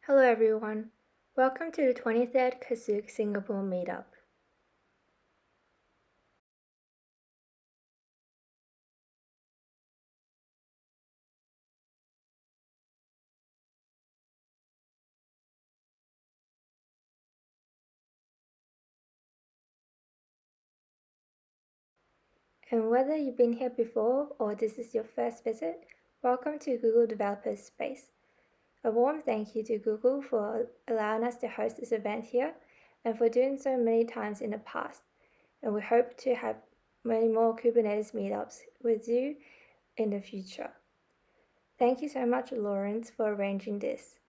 Hello everyone, welcome to the 23rd K8SUG Singapore Meetup. And whether you've been here before or this is your first visit, welcome to Google Developers Space. A warm thank you to Google for allowing us to host this event here and for doing so many times in the past. And we hope to have many more Kubernetes meetups with you in the future. Thank you so much, Lawrence, for arranging this.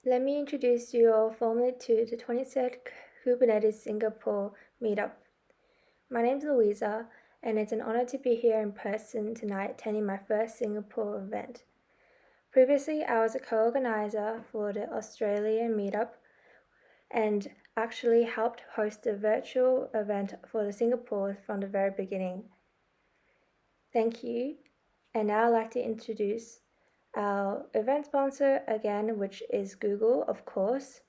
Let me introduce you all formally to the 23rd Kubernetes Singapore Meetup. My name is Louisa, and it's an honor to be here in person tonight attending my first Singapore event. Previously, I was a co-organizer for the Australian Meetup and actually helped host the virtual event for the Singapore from the very beginning. Thank you, and now I'd like to introduce our event sponsor again, which is Google, of course.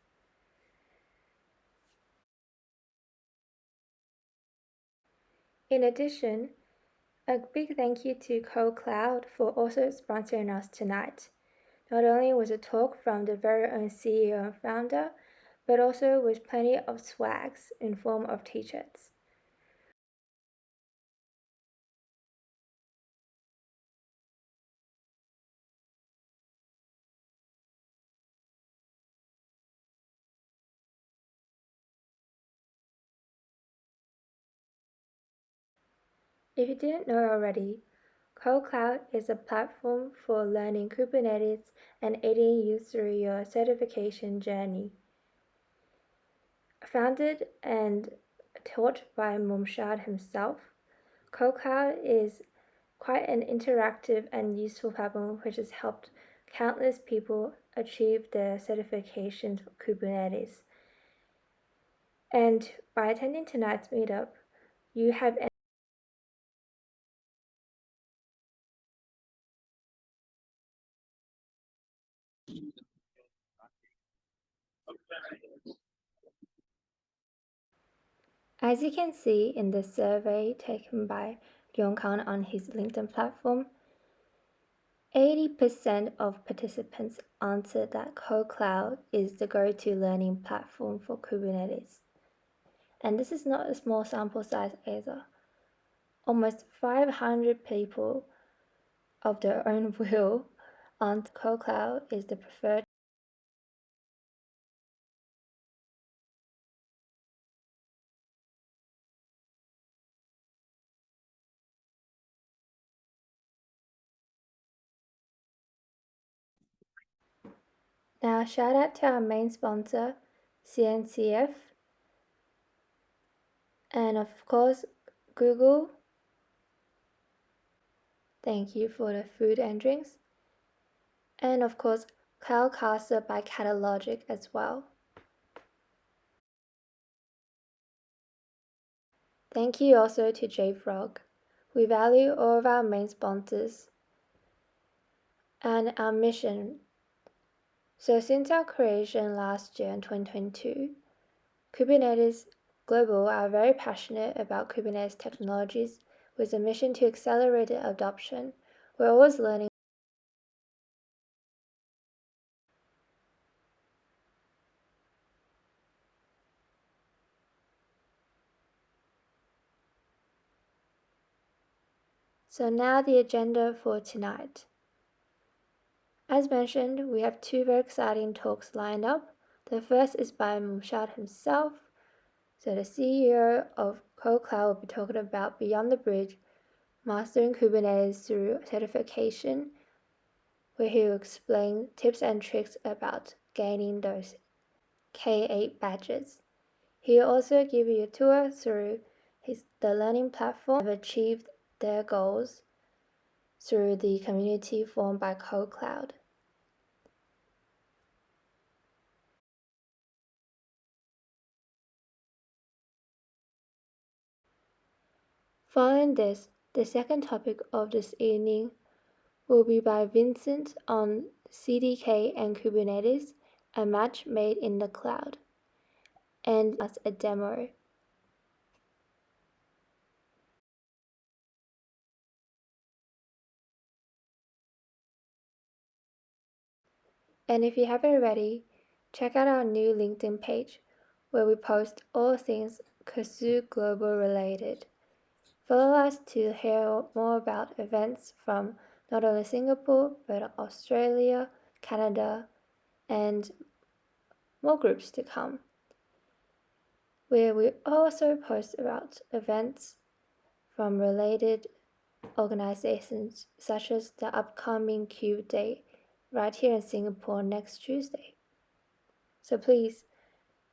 In addition, a big thank you to CloudCasa for also sponsoring us tonight. Not only was a talk from the very own CEO and founder, but also with plenty of swags in form of t-shirts. If you didn't know already, CloudCasa is a platform for learning Kubernetes and aiding you through your certification journey. Founded and taught by Mumshad himself, CloudCasa is quite an interactive and useful platform which has helped countless people achieve their certifications for Kubernetes. And by attending tonight's meetup, you have As you can see in the survey taken by Yongkan on his LinkedIn platform, 80% of participants answered that CloudCasa is the go-to learning platform for Kubernetes. And this is not a small sample size either. Almost 500 people of their own will answered CloudCasa is the preferred. Now shout out to our main sponsor, CNCF, and of course Google. Thank you for the food and drinks. And of course CloudCasa by Catalogic as well. Thank you also to JFrog. We value all of our main sponsors and our mission. So since our creation last year in 2022, Kubernetes Global are very passionate about Kubernetes technologies with a mission to accelerate adoption. We're always learning. So now the agenda for tonight. As mentioned, we have two very exciting talks lined up. The first is by Mumshad himself. So the CEO of CloudCasa will be talking about Beyond the Bridge, mastering Kubernetes through certification, where he will explain tips and tricks about gaining those K8 badges. He will also give you a tour through the learning platform have achieved their goals through the community formed by CloudCloud. Following this, the second topic of this evening will be by Vincent on CDK and Kubernetes, a match made in the cloud, and as a demo. And if you haven't already, check out our new LinkedIn page, where we post all things K8SUG Global related. Follow us to hear more about events from not only Singapore, but Australia, Canada, and more groups to come, where we also post about events from related organizations such as the upcoming Cube Day right here in Singapore next Tuesday. So please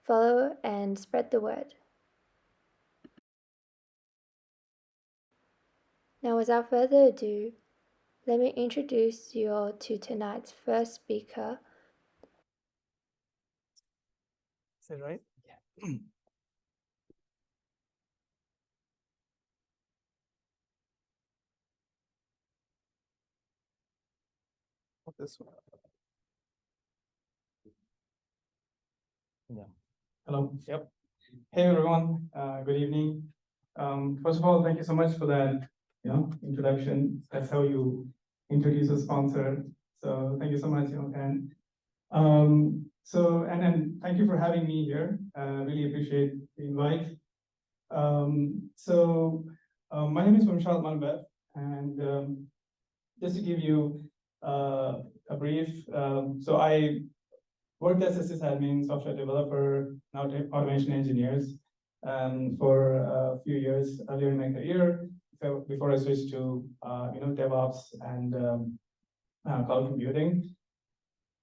follow and spread the word. Now, without further ado, let me introduce you all to tonight's first speaker. Is that right? Yeah. This one. Yeah. Hello. Yep. Hey everyone. Good evening. First of all, thank you so much for that, introduction. That's how you introduce a sponsor. So thank you so much, Ken. And thank you for having me here. Really appreciate the invite. My name is Mannambeth, and just to give you a brief, so I worked as a sysadmin, software developer, now automation engineers for a few years earlier in my career. So before I switched to DevOps and cloud computing.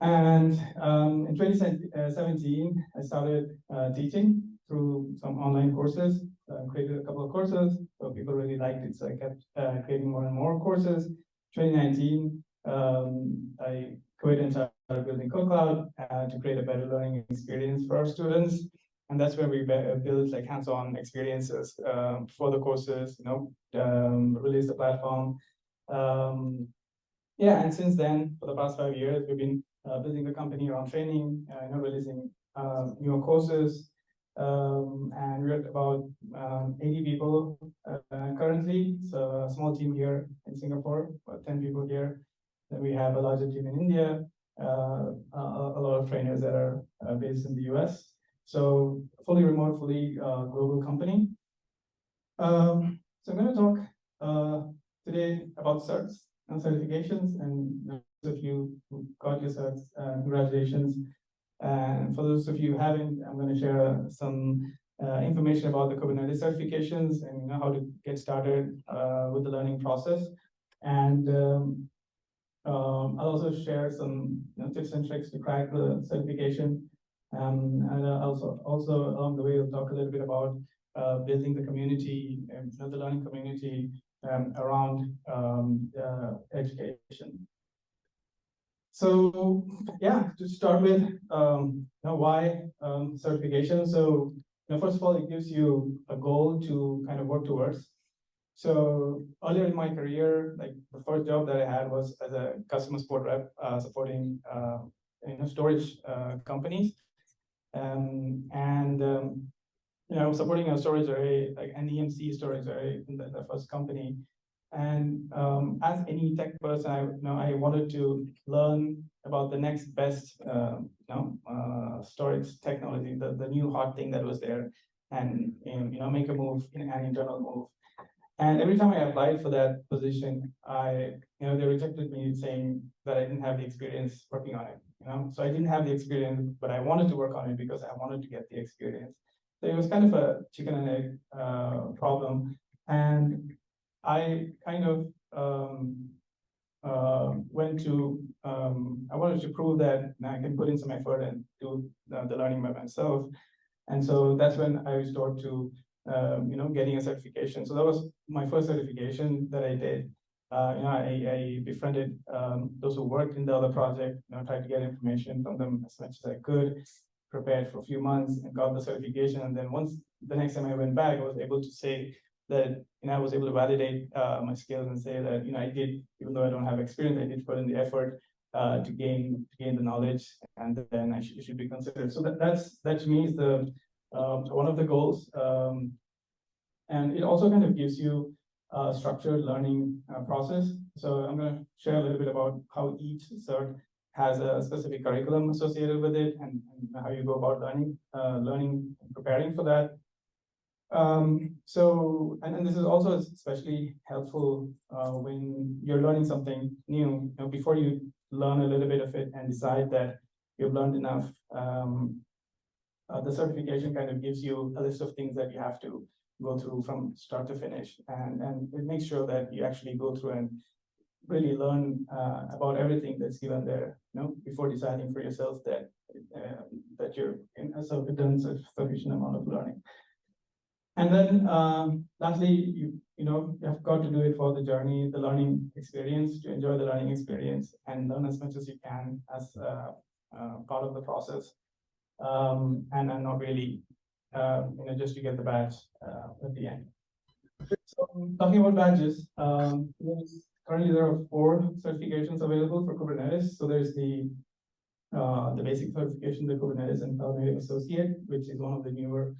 And in 2017, I started teaching through some online courses. Created a couple of courses, so people really liked it, so I kept creating more and more courses. 2019, I quit and started building CloudCloud to create a better learning experience for our students. And that's where we build like hands-on experiences for the courses, release the platform. And since then, for the past 5 years, we've been building the company around training, releasing newer courses. And we're at about 80 people currently. So a small team here in Singapore, about 10 people here. Then we have a larger team in India, a lot of trainers that are based in the US. So fully remote, fully global company. So I'm going to talk today about certs and certifications, and those of you who got your certs, congratulations. And for those of you who haven't, I'm going to share some information about the Kubernetes certifications and how to get started with the learning process. And I'll also share some tips and tricks to crack the certification. And also along the way, we'll talk a little bit about building the community and the learning community around education. So yeah, to start with, why certification? So first of all, it gives you a goal to kind of work towards. So earlier in my career, like the first job that I had was as a customer support rep, supporting storage companies, supporting a storage array, like an EMC storage array in the first company. And as any tech person, I wanted to learn about the next best, storage technology, the new hot thing that was there, and make a move, an internal move. And every time I applied for that position, they rejected me saying that I didn't have the experience working on it. So I didn't have the experience, but I wanted to work on it because I wanted to get the experience. So it was kind of a chicken and egg problem, and I kind of I wanted to prove that I can put in some effort and do the learning by myself. And so that's when I restored to getting a certification. So that was my first certification that I did. I befriended those who worked in the other project, tried to get information from them as much as I could, prepared for a few months and got the certification. And then once the next time I went back, I was able to say that I was able to validate my skills and say that I did, even though I don't have experience, I did put in the effort to gain the knowledge, and then I should be considered. So that to me is the one of the goals, and it also kind of gives you a structured learning process. So I'm going to share a little bit about how each cert has a specific curriculum associated with it, and how you go about learning and preparing for that. So, and this is also especially helpful when you're learning something new. Before you learn a little bit of it and decide that you've learned enough, the certification kind of gives you a list of things that you have to go through from start to finish, and it makes sure that you actually go through and really learn about everything that's given there, before deciding for yourself that you're done sufficient amount of learning. And then lastly, you have got to do it for the journey, the learning experience, to enjoy the learning experience and learn as much as you can as part of the process, and not really just to get the badge at the end. So talking about badges, currently there are 4 certifications available for Kubernetes. So there's the basic certification, the Kubernetes and Cloud Native Associate, which is one of the newer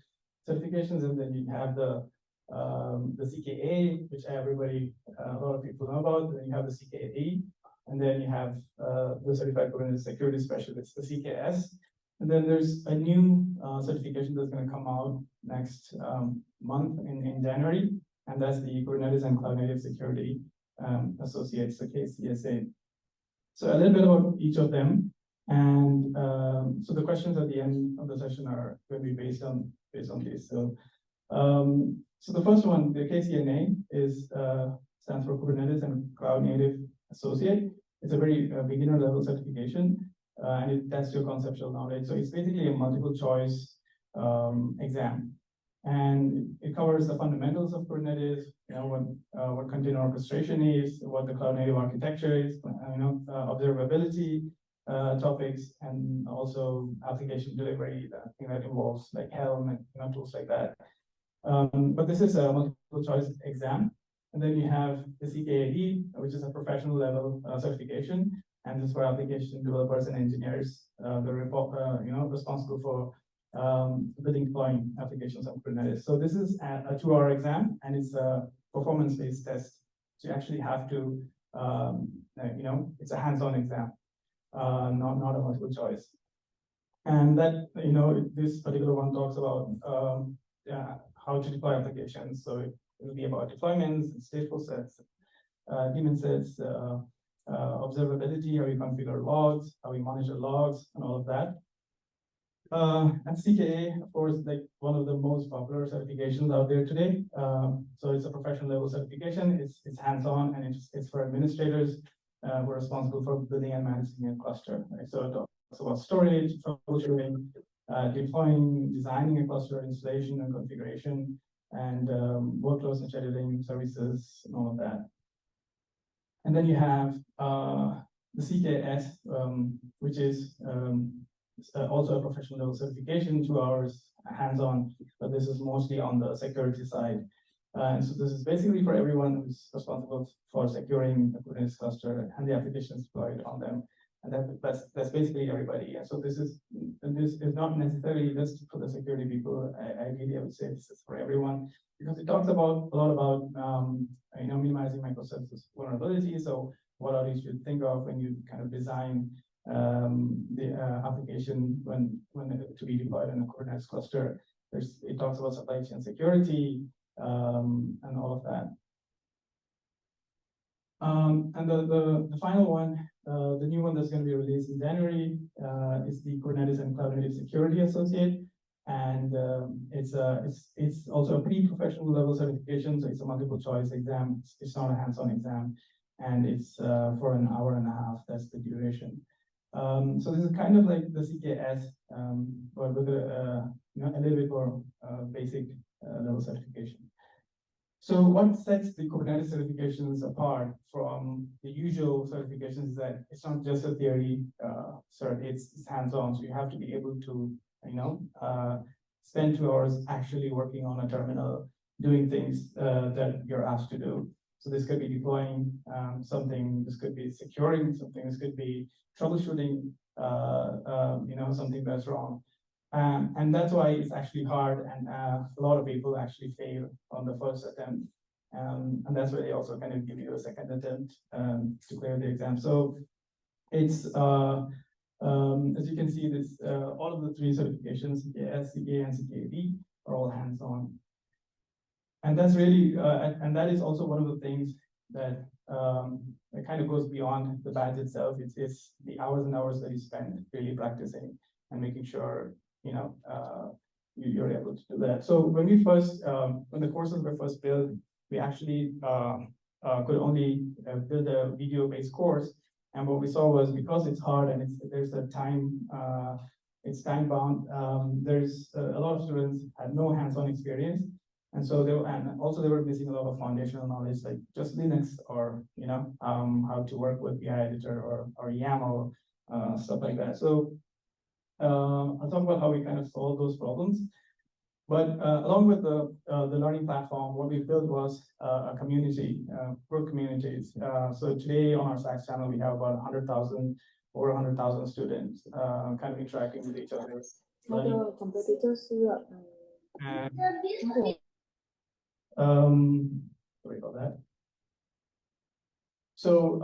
certifications, and then you have the CKA, which everybody, a lot of people know about. Then you have the CKE, and then you have the Certified Kubernetes Security Specialist, the CKS. And then there's a new certification that's going to come out next month in January, and that's the Kubernetes and Cloud Native Security Associates, the KCSA. So a little bit about each of them, and so the questions at the end of the session are going to be based on this. So the first one, the KCNA, stands for Kubernetes and Cloud Native Associate. It's a very beginner level certification, and it tests your conceptual knowledge. So it's basically a multiple choice exam, and it covers the fundamentals of Kubernetes, what container orchestration is, what the cloud native architecture is, observability topics, and also application delivery, that involves like Helm and tools like that. But this is a multiple choice exam. And then you have the CKAE, which is a professional level certification, and this is for application developers and engineers. They're responsible for building, deploying applications on Kubernetes. So this is a 2-hour exam, and it's a performance-based test. So you actually have to, it's a hands-on exam, not a multiple choice. And that, this particular one talks about how to deploy applications. So it will be about deployments, stateful sets, daemon sets, observability, how you configure logs, how you monitor logs, and all of that. And CKA, of course, like one of the most popular certifications out there today. So it's a professional level certification. It's hands-on, and it's for administrators who are responsible for building and managing a cluster. Right? So it talks about storage, troubleshooting, deploying, designing a cluster, installation and configuration, and workloads and scheduling services, and all of that. And then you have the CKS, which is also a professional level certification, 2 hours hands-on, but this is mostly on the security side. And so this is basically for everyone who's responsible for securing the Kubernetes cluster and the applications deployed on them. and that's basically everybody. And so this is not necessarily just for the security people. Ideally, I would say this is for everyone, because it talks about a lot about minimizing microservices vulnerability. So what are you should think of when you kind of design the application when to be deployed in a Kubernetes cluster. It talks about supply chain security and all of that. And the final one, the new one that's going to be released in January, is the Kubernetes and Cloud Native Security Associate, and it's also a pre-professional level certification, so it's a multiple choice exam. It's not a hands-on exam, and it's for an hour and a half. That's the duration. So this is kind of like the CKS, but with a little bit more basic level certification. So what sets the Kubernetes certifications apart from the usual certifications is that it's not just a theory cert, it's hands-on. So you have to be able to, spend 2 hours actually working on a terminal, doing things that you're asked to do. So this could be deploying something, this could be securing something, this could be troubleshooting, something that's wrong. And that's why it's actually hard, and a lot of people actually fail on the first attempt. And that's why they also kind of give you a second attempt to clear the exam. So it's, as you can see, this all of the 3 certifications, CKS, CKA, and CKD, are all hands-on. And that's really, and that is also one of the things that it kind of goes beyond the badge itself. It's the hours and hours that you spend really practicing and making sure you're able to do that. So when we first, when the courses were first built, we actually could only build a video-based course. And what we saw was, because it's hard and there's a time, it's time bound. There's a lot of students had no hands-on experience, and so they were missing a lot of foundational knowledge, like just Linux, or how to work with the editor or YAML, stuff like that. So I'll talk about how we kind of solve those problems. But along with the learning platform, what we built was a community, growth communities. So today on our Slack channel, we have about 100,000, over 100,000 students kind of interacting with each other. Sorry about that. So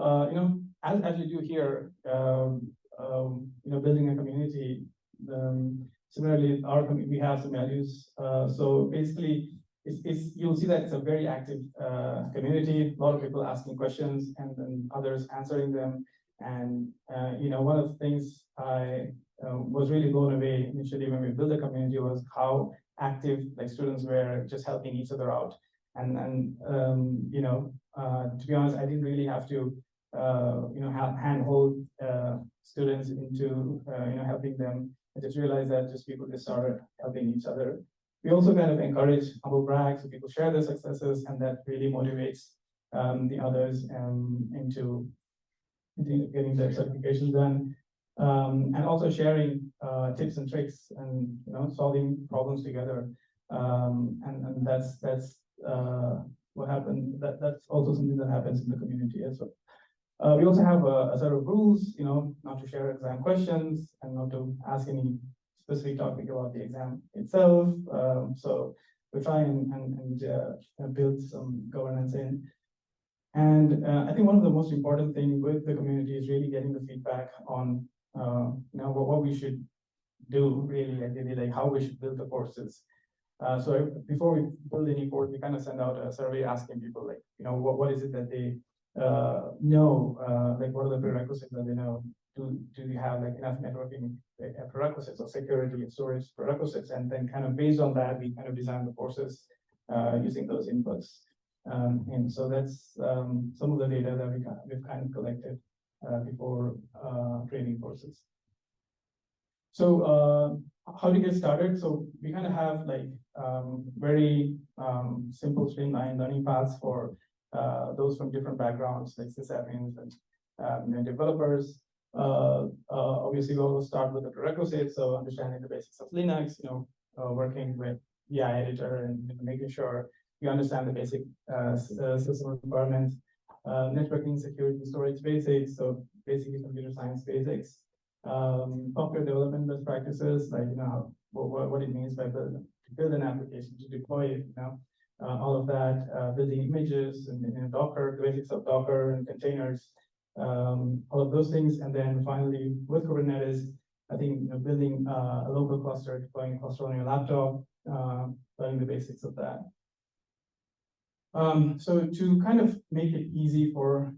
as you do here, building a community. Similarly, we have some values. So basically, you'll see that it's a very active community. A lot of people asking questions and then others answering them. And one of the things I was really blown away initially when we built the community was how active students were, just helping each other out. And to be honest, I didn't really have to handhold students into helping them. I just realized that people just started helping each other. We also kind of encourage humble brag, so people share their successes, and that really motivates the others into getting their certifications done, and also sharing tips and tricks and solving problems together. And that's what happened. That's also something that happens in the community as well. We also have a set of rules, not to share exam questions and not to ask any specific topic about the exam itself. So we try and build some governance in. And I think one of the most important things with the community is really getting the feedback on what we should do, really, like how we should build the courses. So before we build any course, we kind of send out a survey asking people, what is it that they know, what are the prerequisites that they know? Do you have enough networking prerequisites or security and storage prerequisites? And then kind of based on that, we kind of design the courses using those inputs. And so that's some of the data that we've kind of collected before training courses. So how to get started? So we kind of have very simple streamlined learning paths for those from different backgrounds, like sysadmins and developers. Obviously, we always start with the prerequisites, so understanding the basics of Linux, working with the editor and making sure you understand the basic system requirements. networking, security, storage basics, so basically computer science basics, software development best practices, like what it means by build an application, to deploy it, all of that, building images and Docker, the basics of Docker and containers, all of those things, and then finally with Kubernetes, I think building a local cluster, deploying a cluster on your laptop, learning the basics of that. So to kind of make it easy for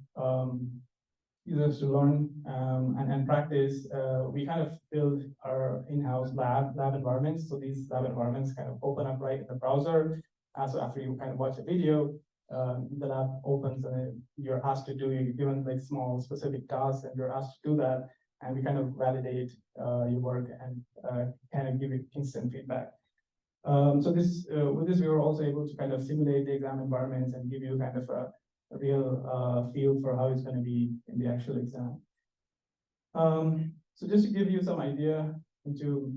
users to learn and practice, we kind of build our in-house lab environments. So these lab environments kind of open up right in the browser. So after you kind of watch a video, the lab opens and you're asked to do, you're given like small specific tasks and you're asked to do that. And we kind of validate your work and kind of give you instant feedback. So this with this, we were also able to kind of simulate the exam environments and give you kind of a real feel for how it's going to be in the actual exam. So just to give you some idea into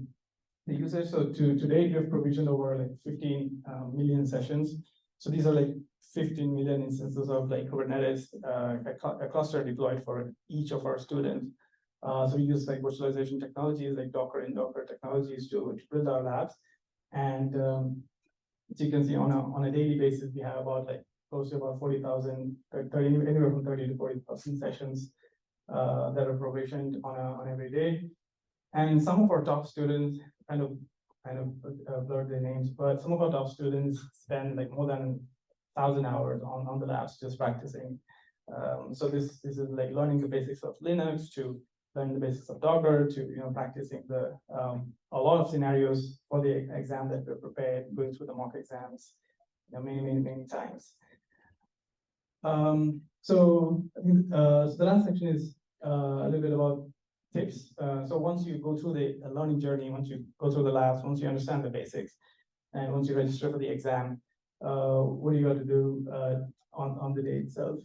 the usage, so to date, we have provisioned over like 15 million sessions. So these are like 15 million instances of like Kubernetes, a cluster deployed for each of our students. So we use like virtualization technologies like Docker and Docker technologies to build our labs. And as you can see, on a daily basis, we have about like close to about 40,000, anywhere from 30 to 40,000 sessions that are provisioned on every day. And some of our top students kind of blurred their names, but some of our top students spend like more than 1,000 hours on the labs just practicing. So this is like learning the basics of Linux, to learning the basics of Docker, to practicing the a lot of scenarios for the exam that we're prepared, going through the mock exams many times. So I think so the last section is a little bit about tips. So once you go through the learning journey, once you go through the labs, once you understand the basics, and once you register for the exam, what do you got to do on the day itself?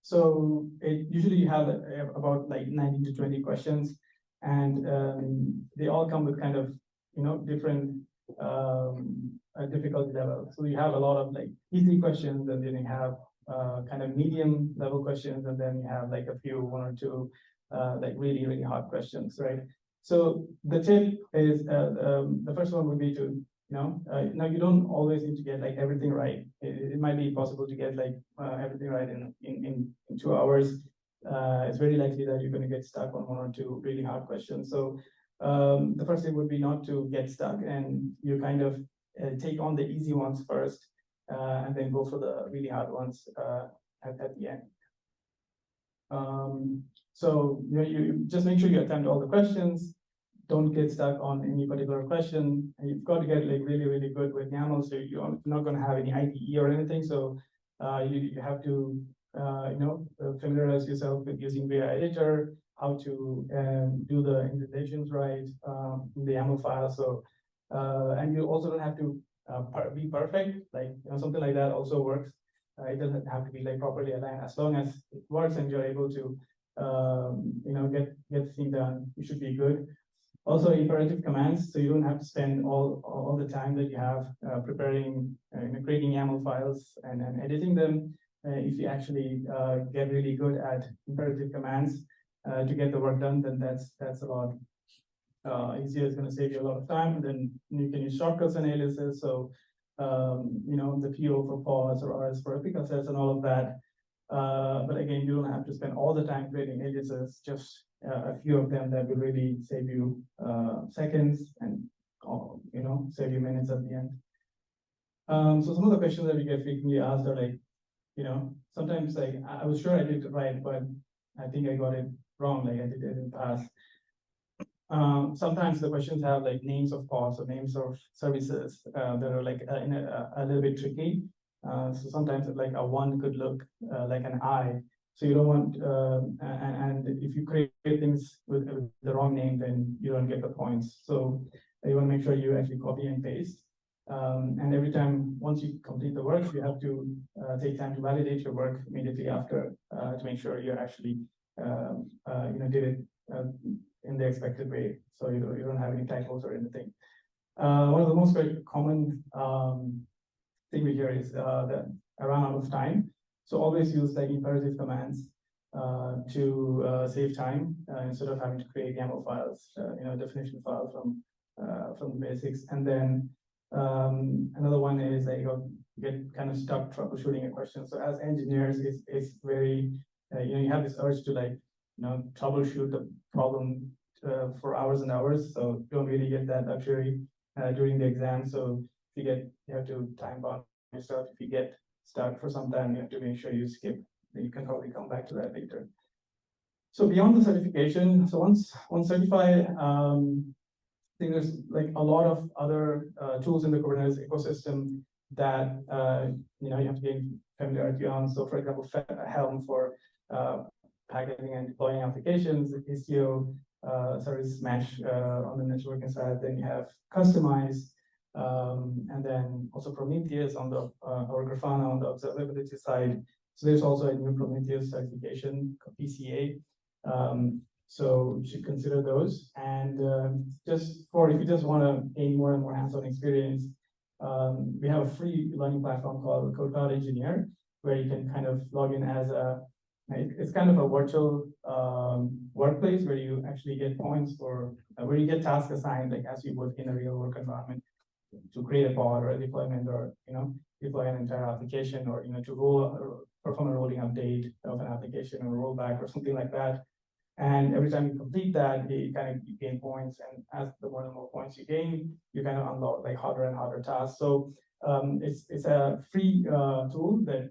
So it usually you have about like 19 to 20 questions, and they all come with kind of different difficulty level. So you have a lot of like easy questions, and then you have kind of medium level questions, and then you have like a few, one or two like really hard questions, right? So the tip is the first one would be to now you don't always need to get like everything right. It might be possible to get like everything right in 2 hours. It's very likely that you're going to get stuck on one or two really hard questions. So the first thing would be not to get stuck, and you kind of take on the easy ones first, and then go for the really hard ones at the end. So you just make sure you attempt all the questions. Don't get stuck on any particular question. And you've got to get like really good with YAML, so you're not going to have any IDE or anything. So you have to familiarize yourself with using VI editor, how to do the indentations right in the YAML file. So and you also don't have to be perfect. Like something like that also works. It doesn't have to be like properly aligned. As long as it works and you're able to get the thing done, you should be good. Also imperative commands, so you don't have to spend all the time that you have preparing, creating YAML files and editing them. If you actually get really good at imperative commands to get the work done, then that's a lot easier. It's going to save you a lot of time. And then you can use shortcuts and aliases. So the PO for pause or RS for epic sets and all of that. But again, you don't have to spend all the time creating aliases, just a few of them that will really save you seconds and save you minutes at the end. So some of the questions that we get frequently asked are like, sometimes like I was sure I did it right, but I think I got it wrong, like I didn't pass. Sometimes the questions have like names of pods or names of services that are like a little bit tricky. So sometimes like a one could look like an I. So you don't want, and if you create things with the wrong name, then you don't get the points. So you want to make sure you actually copy and paste. And every time, once you complete the work, you have to take time to validate your work immediately after to make sure you actually did it in the expected way, so you don't have any typos or anything. One of the most very common thing we hear is that I ran out of time. So always use like imperative commands to save time instead of having to create YAML files, definition file from the basics. And then another one is that you get kind of stuck troubleshooting a question. So as engineers, it's very you have this urge to like troubleshoot the problem for hours and hours. So you don't really get that luxury during the exam. So you have to time bound yourself. If you get stuck for some time, you have to make sure you skip. You can probably come back to that later. So beyond the certification, so once certified, I think there's like a lot of other tools in the Kubernetes ecosystem that you have to gain familiarity on. So for example, Helm for packaging and deploying applications, Istio, service mesh on the networking side. Then you have Customize, and then also Prometheus on the or Grafana on the observability side. So there's also a new Prometheus certification, PCA. So you should consider those. And just for if you just want to gain more and more hands-on experience, we have a free learning platform called Code Engineer, where you can kind of log in as it's kind of a virtual workplace where you actually get points for where you get tasks assigned, like as you would in a real work environment, to create a pod or a deployment, or deploy an entire application, or to perform a rolling update of an application or rollback or something like that. And every time you complete that, you gain points, and as the more and more points you gain, you kind of unlock like harder and harder tasks. So it's a free tool that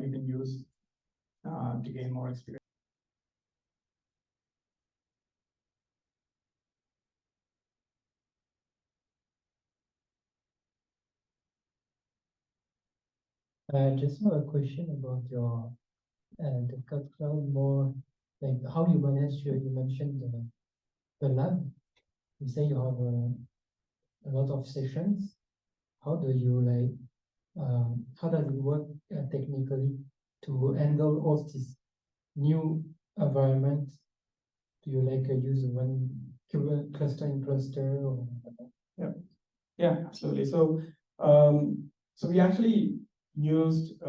you can use to gain more experience. Just have a question about your DevOps cloud, more like how you manage you mentioned the lab. You say you have a lot of sessions. How do you how does it work technically to handle all this new environment? Do you use one cluster in cluster? Or... Yeah, absolutely. So so we actually used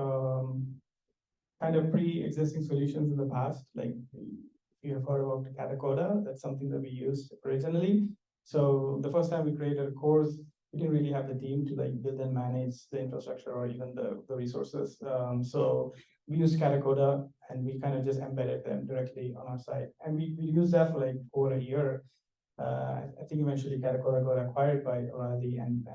kind of pre-existing solutions in the past. Like if you have heard about Katacoda, that's something that we used originally. So the first time we created a course, we didn't really have the team to like build and manage the infrastructure or even the resources. So we used Katacoda, and we kind of just embedded them directly on our site. And we used that for like over a year. I think eventually Katacoda got acquired by O'Reilly, and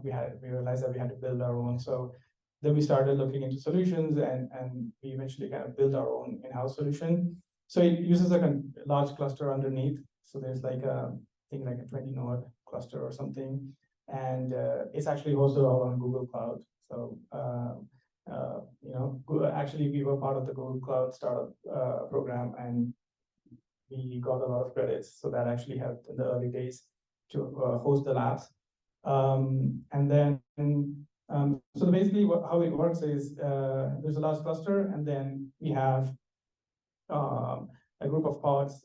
we realized that we had to build our own. So then we started looking into solutions, and we eventually kind of built our own in-house solution. So it uses like a large cluster underneath. So there's like I think like a 20 node cluster or something, and it's actually hosted all on Google Cloud. So actually we were part of the Google Cloud startup program, and we got a lot of credits. So that actually helped in the early days to host the labs. And then so basically how it works is there's a large cluster, and then we have a group of pods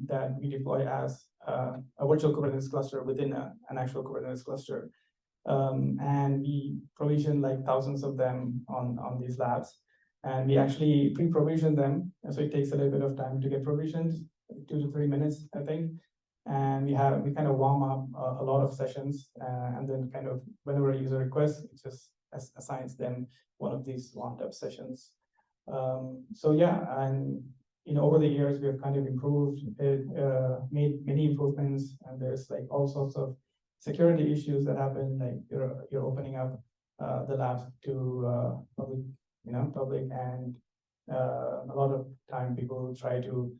that we deploy as a virtual Kubernetes cluster within an actual Kubernetes cluster. And we provision like thousands of them on these labs. And we actually pre-provision them. And so it takes a little bit of time to get provisioned, 2 to 3 minutes, I think. And we kind of warm up a lot of sessions, and then kind of whenever a user requests, it just assigns them one of these warmed up sessions. So yeah, and over the years we have kind of improved it, made many improvements, and there's like all sorts of security issues that happen, like you're opening up the labs to public, and a lot of time people try to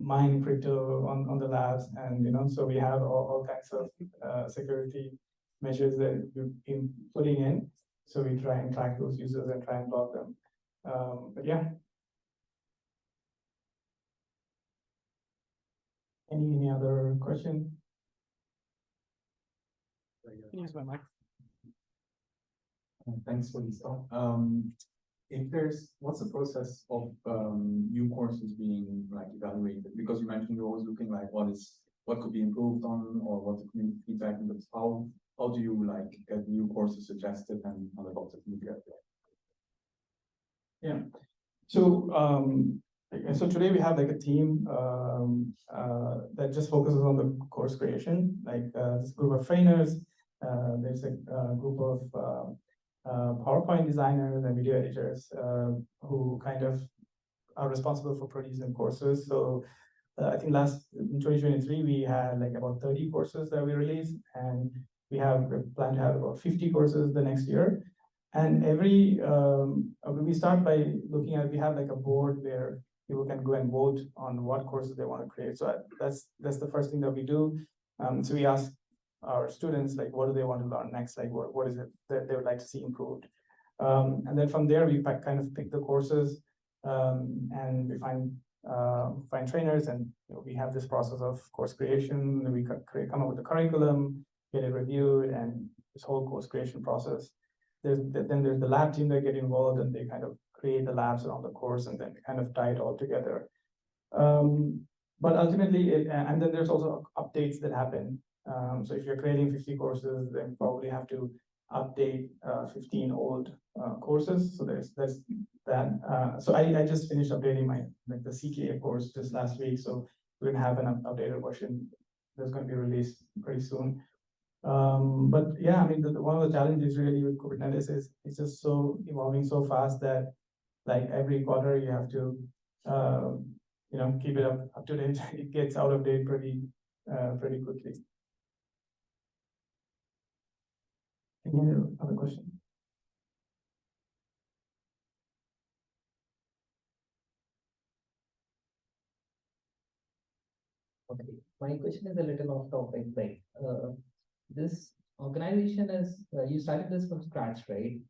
mine crypto on the labs, and so we have all kinds of security measures that we've been putting in. So we try and track those users and try and block them. But yeah. Any other question? Use my mic. Thanks for this talk. What's the process of new courses being like evaluated? Because you mentioned you're always looking like what could be improved on, or what the community feedback, but how do you like get new courses suggested and on the box of media? Yeah. So so today we have like a team that just focuses on the course creation, like this group of trainers. There's a group of PowerPoint designers and video editors who kind of are responsible for producing courses. So I think in 2023 we had like about 30 courses that we released, and we plan to have about 50 courses the next year. And we start by looking at, we have like a board where people can go and vote on what courses they want to create. So that's the first thing that we do. So we ask our students, like, what do they want to learn next? Like, what is it that they would like to see improved? And then from there, we kind of pick the courses, and we find trainers, and we have this process of course creation. We come up with the curriculum, get it reviewed, and this whole course creation process. Then there's the lab team that get involved, and they kind of create the labs around the course, and then kind of tie it all together. But ultimately, and then there's also updates that happen. So if you're creating 50 courses, then you probably have to update 15 old courses. So there's that. So I just finished updating the CKA course just last week. So we're gonna have an updated version that's going to be released pretty soon. But yeah, I mean, one of the challenges really with Kubernetes is it's just so evolving so fast that like every quarter you have to keep it up to date. It gets out of date pretty quickly. Any other question? Okay, my question is a little off topic. Like, this organization is you started this from scratch, right?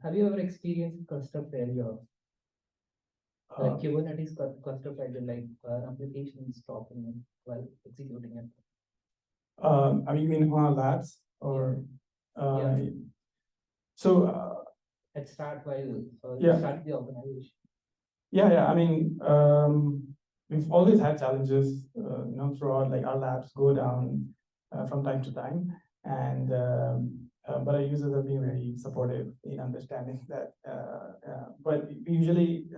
Have you ever experienced cluster failure? Kubernetes cluster failure, like application stopping while executing it. I mean, you mean on labs or? Yeah. So At start while you yeah. started the organization. Yeah. I mean, we've always had challenges, throughout. Like our labs go down from time to time, and but our users have been very supportive in understanding that. But we usually,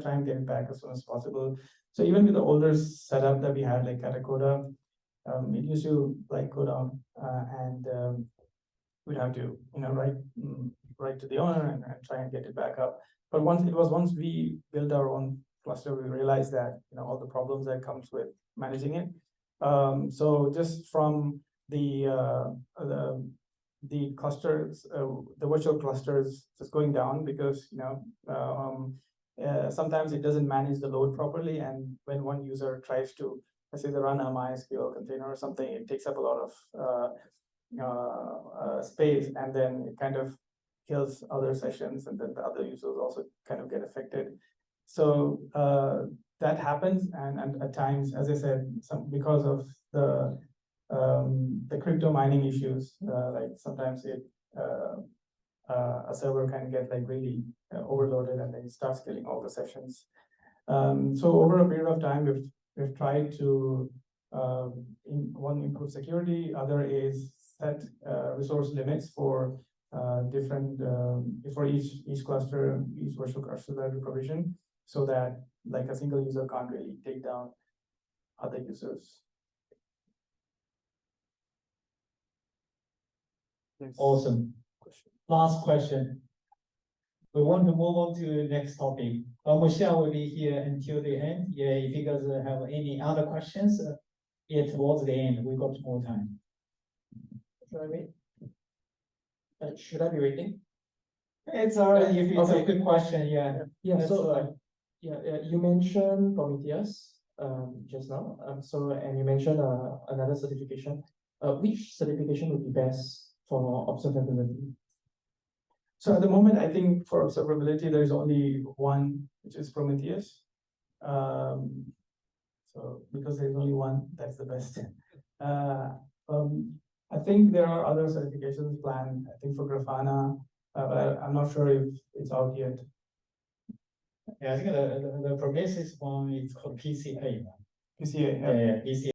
try and get it back as soon as possible. So even with the older setup that we had, like Katakoda, it used to like go down, and we'd have to, write to the owner and try and get it back up. But once we built our own cluster, we realized that all the problems that comes with managing it. So just from the clusters, the virtual clusters just going down because sometimes it doesn't manage the load properly, and when one user tries to, let's say, they run a MySQL container or something, it takes up a lot of space, and then it kind of kills other sessions, and then the other users also kind of get affected. So that happens, and at times, as I said, because of the crypto mining issues, like sometimes a server can get like really overloaded, and then it starts killing all the sessions. So over a period of time, we've tried to improve security. Other is set resource limits for different for each cluster, each virtual cluster that we provision, so that like a single user can't really take down other users. Awesome. Last question. We want to move on to the next topic. Mumshad will be here until the end. Yeah, if you guys have any other questions, towards the end, we got more time. Should I wait? Should I be waiting? It's alright. If it's a quick question, yeah. Yeah. So you mentioned Prometheus just now. And you mentioned another certification. Which certification would be best for observability? So at the moment, I think for observability, there's only one, which is Prometheus. So because there's only one, that's the best. I think there are other certifications planned, I think for Grafana, but I'm not sure if it's out yet. Yeah, I think the Prometheus one is called PCA. PCA, Yeah, PCA.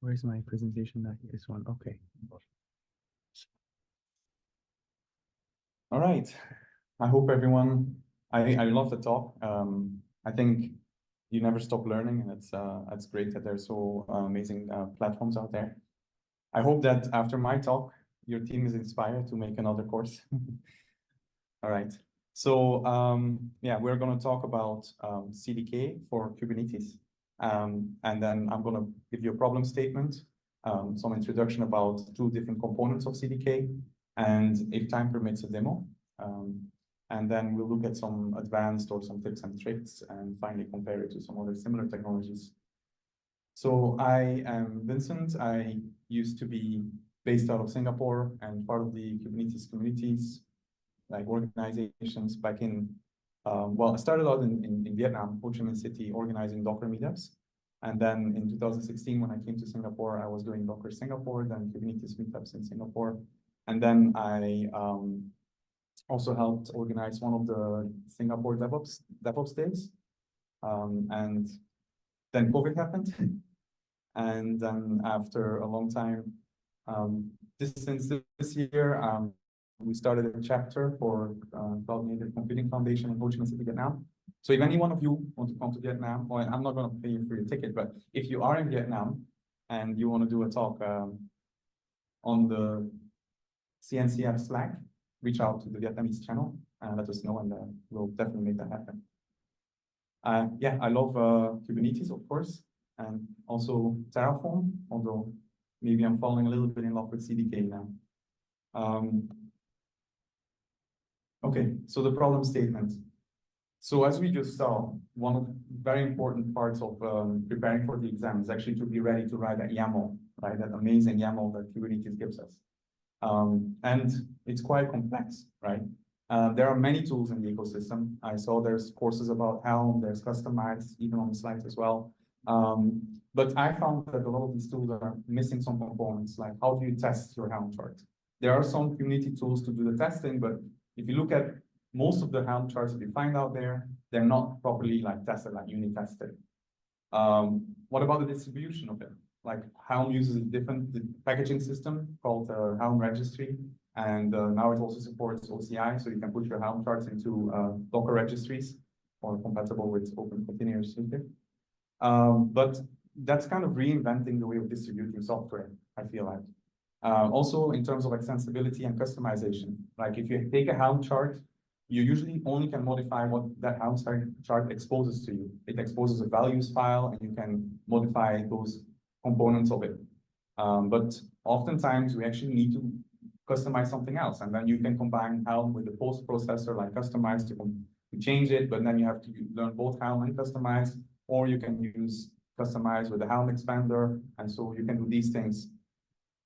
Where's my presentation? This one. Okay. All right. I hope everyone, I love the talk. I think you never stop learning, and it's great that there's so amazing platforms out there. I hope that after my talk, your team is inspired to make another course. All right. So yeah, we're going to talk about CDK for Kubernetes. And then I'm going to give you a problem statement, some introduction about 2 different components of CDK, and if time permits, a demo. And then we'll look at some advanced or some tips and tricks, and finally compare it to some other similar technologies. So I am Vincent. I used to be based out of Singapore and part of the Kubernetes communities, like organizations back in, well, I started out in Vietnam, Ho Chi Minh City, organizing Docker meetups. And then in 2016, when I came to Singapore, I was doing Docker Singapore, then Kubernetes meetups in Singapore. And then I also helped organize one of the Singapore DevOps days. And then COVID happened. And then after a long time, since this year, we started a chapter for Cloud Native Computing Foundation in Ho Chi Minh City, Vietnam. So if any one of you want to come to Vietnam, well, I'm not going to pay you for your ticket, but if you are in Vietnam and you want to do a talk on the CNCF Slack, reach out to the Vietnamese channel and let us know, and we'll definitely make that happen. Yeah, I love Kubernetes, of course, and also Terraform, although maybe I'm falling a little bit in love with CDK now. Okay, so the problem statement. So as we just saw, one of the very important parts of preparing for the exam is actually to be ready to write that YAML, right? That amazing YAML that Kubernetes gives us. And it's quite complex, right? There are many tools in the ecosystem. I saw there's courses about Helm, there's Customized, even on the slides as well. But I found that a lot of these tools are missing some components, like how do you test your Helm chart? There are some community tools to do the testing, but if you look at most of the Helm charts that you find out there, they're not properly like tested, like unit tested. What about the distribution of it? Like Helm uses a different packaging system called Helm Registry, and now it also supports OCI, so you can put your Helm charts into Docker registries or compatible with Open Continuous Sync. But that's kind of reinventing the way of distributing software, I feel like. Also, in terms of extensibility and customization, like if you take a Helm chart, you usually only can modify what that Helm chart exposes to you. It exposes a values file, and you can modify those components of it. But oftentimes, we actually need to customize something else, and then you can combine Helm with the post processor like Customize to change it, but then you have to learn both Helm and Customize, or you can use Customize with the Helm expander, and so you can do these things.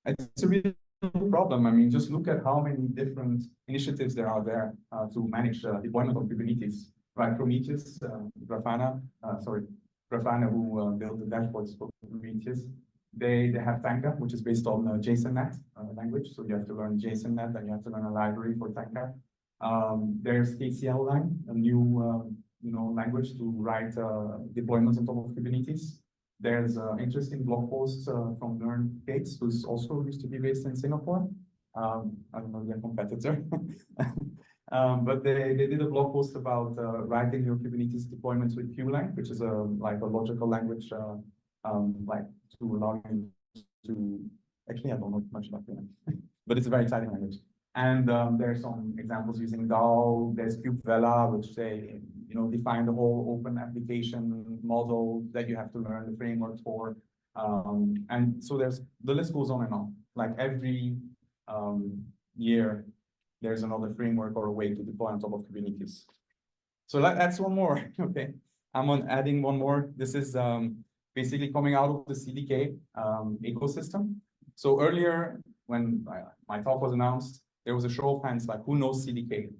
It's a real problem. I mean, just look at how many different initiatives there are there to manage deployment of Kubernetes. Right, Prometheus, Grafana, who built the dashboards for Prometheus. They have Tanka, which is based on JSON-net language. So you have to learn JSON-net, and you have to learn a library for Tanka. There's KCL-line, a new language to write deployments on top of Kubernetes. There's an interesting blog post from Learn Gates, who's also used to be based in Singapore. I don't know their competitor. But they did a blog post about writing your Kubernetes deployments with QLang, which is like a logical language, like to allow you to. Actually, I don't know much about QLang, but it's a very exciting language. And there's some examples using DAO. There's kubevela, which they define the whole open application model that you have to learn the framework for. And so the list goes on and on. Like every year, there's another framework or a way to deploy on top of Kubernetes. So that's one more. Okay, I'm adding one more. This is basically coming out of the CDK ecosystem. So earlier, when my talk was announced, there was a show of hands, like who knows CDK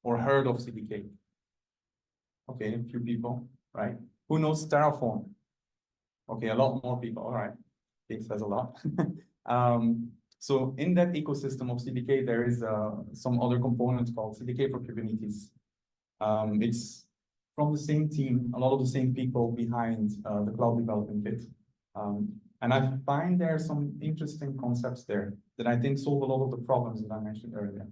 or heard of CDK? Okay, a few people, right? Who knows Terraform? Okay, a lot more people. All right, it says a lot. So in that ecosystem of CDK, there is some other component called CDK for Kubernetes. It's from the same team, a lot of the same people behind the cloud development kit. And I find there are some interesting concepts there that I think solve a lot of the problems that I mentioned earlier.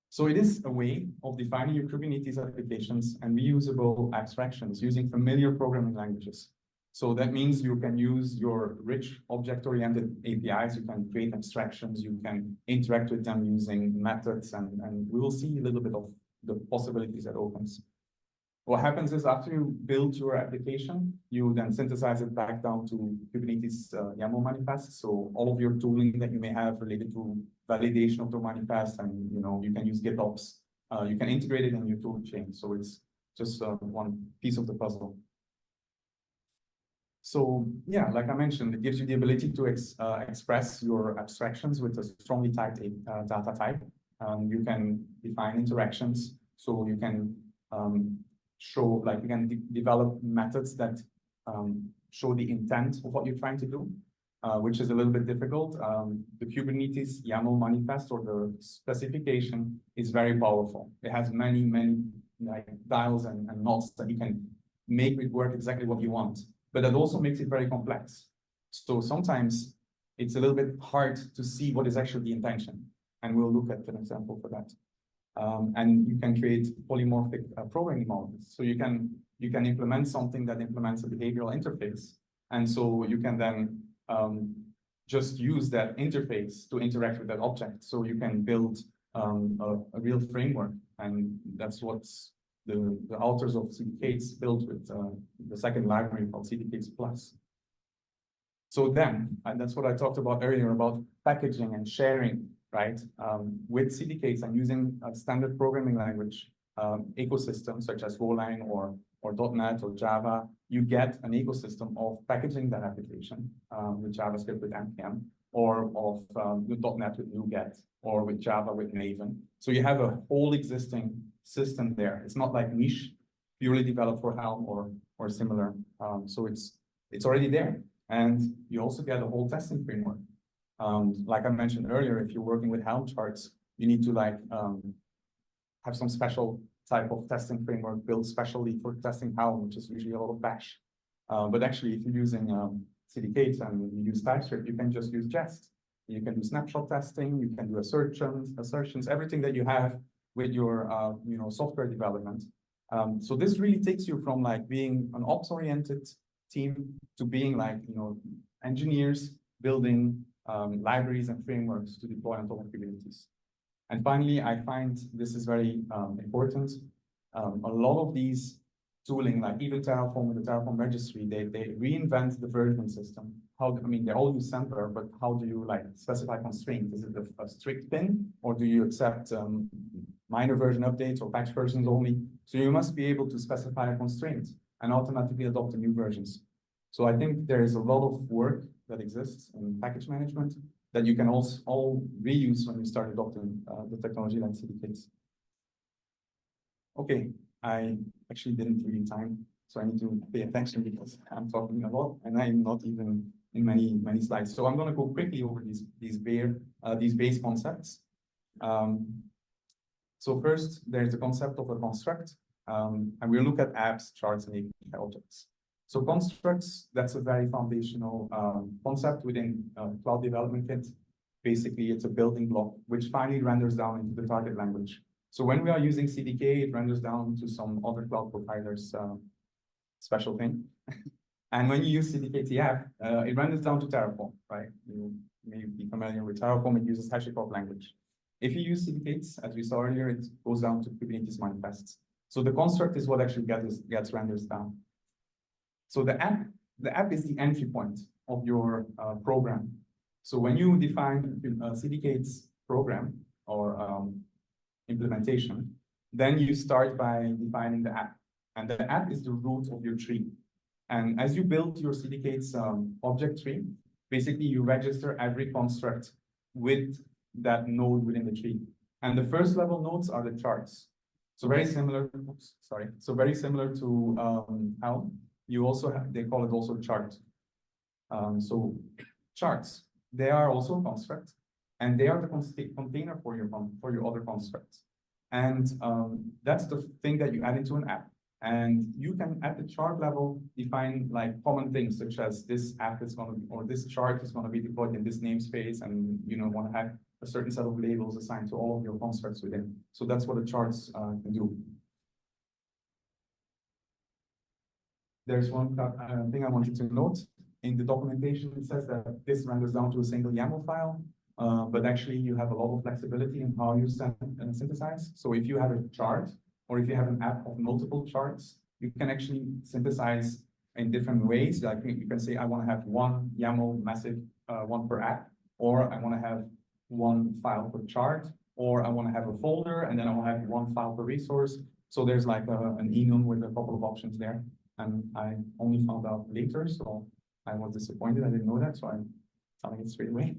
So it is a way of defining your Kubernetes applications and reusable abstractions using familiar programming languages. So that means you can use your rich object-oriented APIs, you can create abstractions, you can interact with them using methods, and we will see a little bit of the possibilities that opens. What happens is after you build your application, you then synthesize it back down to Kubernetes YAML manifest. So all of your tooling that you may have related to validation of the manifest, and you can use GitOps. You can integrate it in your tool chain. So it's just one piece of the puzzle. So yeah, like I mentioned, it gives you the ability to express your abstractions with a strongly typed data type. You can define interactions, so you can show, like you can develop methods that show the intent of what you're trying to do, which is a little bit difficult. The Kubernetes YAML manifest or the specification is very powerful. It has many like dials and knots that you can make it work exactly what you want. But that also makes it very complex. So sometimes it's a little bit hard to see what is actually the intention. And we'll look at an example for that. And you can create polymorphic programming models. So you can implement something that implements a behavioral interface. And so you can then just use that interface to interact with that object. So you can build a real framework. And that's what's the authors of CDKs built with the second library called CDKs Plus. So then, and that's what I talked about earlier about packaging and sharing, right? With CDKs and using a standard programming language ecosystem such as Golang or .NET or Java, you get an ecosystem of packaging that application with JavaScript with NPM, or with .NET with NuGet, or with Java with Maven. So you have a whole existing system there. It's not like niche, purely developed for Helm or similar. So it's already there. And you also get a whole testing framework. Like I mentioned earlier, if you're working with Helm charts, you need to have some special type of testing framework built specially for testing Helm, which is usually a lot of bash. But actually, if you're using CDKs and you use TypeScript, you can just use Jest. You can do snapshot testing, you can do assertions, everything that you have with your software development. So this really takes you from being an ops-oriented team to being engineers building libraries and frameworks to deploy on top of Kubernetes. And finally, I find this is very important. A lot of these tooling, like even Terraform with the Terraform registry, they reinvent the version system. They all use sampler, but how do you specify constraints? Is it a strict pin, or do you accept minor version updates or patch versions only? So you must be able to specify a constraint and automatically adopt the new versions. So I think there is a lot of work that exists in package management that you can also all reuse when you start adopting the technology like CDKs. Okay, I actually didn't read time, so I need to pay attention because I'm talking a lot and I'm not even in many slides. So I'm going to go quickly over these base concepts. So first, there's the concept of a construct, and we'll look at apps, charts, and API objects. So constructs, that's a very foundational concept within Cloud Development Kit. Basically, it's a building block which finally renders down into the target language. So when we are using CDK, it renders down to some other cloud providers' special thing. And when you use CDK-TF, it renders down to Terraform, right? You may be familiar with Terraform, it uses HashiCorp language. If you use CDKs, as we saw earlier, it goes down to Kubernetes manifests. So the construct is what actually gets rendered down. So the app is the entry point of your program. So when you define CDK's program or implementation, then you start by defining the app. And the app is the root of your tree. And as you build your CDK's object tree, basically you register every construct with that node within the tree. And the first level nodes are the charts. So very similar, So very similar to Helm. You also have, they call it also chart. So charts, they are also a construct, and they are the container for your other constructs. And that's the thing that you add into an app. And you can, at the chart level, define like common things such as this app is going to, or this chart is going to be deployed in this namespace, and want to have a certain set of labels assigned to all of your constructs within. So that's what the charts can do. There's one thing I wanted to note. In the documentation, it says that this renders down to a single YAML file, but actually you have a lot of flexibility in how you synthesize. So if you have a chart, or if you have an app of multiple charts, you can actually synthesize in different ways. Like you can say, I want to have one YAML massive one per app, or I want to have one file per chart, or I want to have a folder, and then I want to have one file per resource. So there's like an enum with a couple of options there. And I only found out later, so I was disappointed. I didn't know that, so I'm telling it straight away.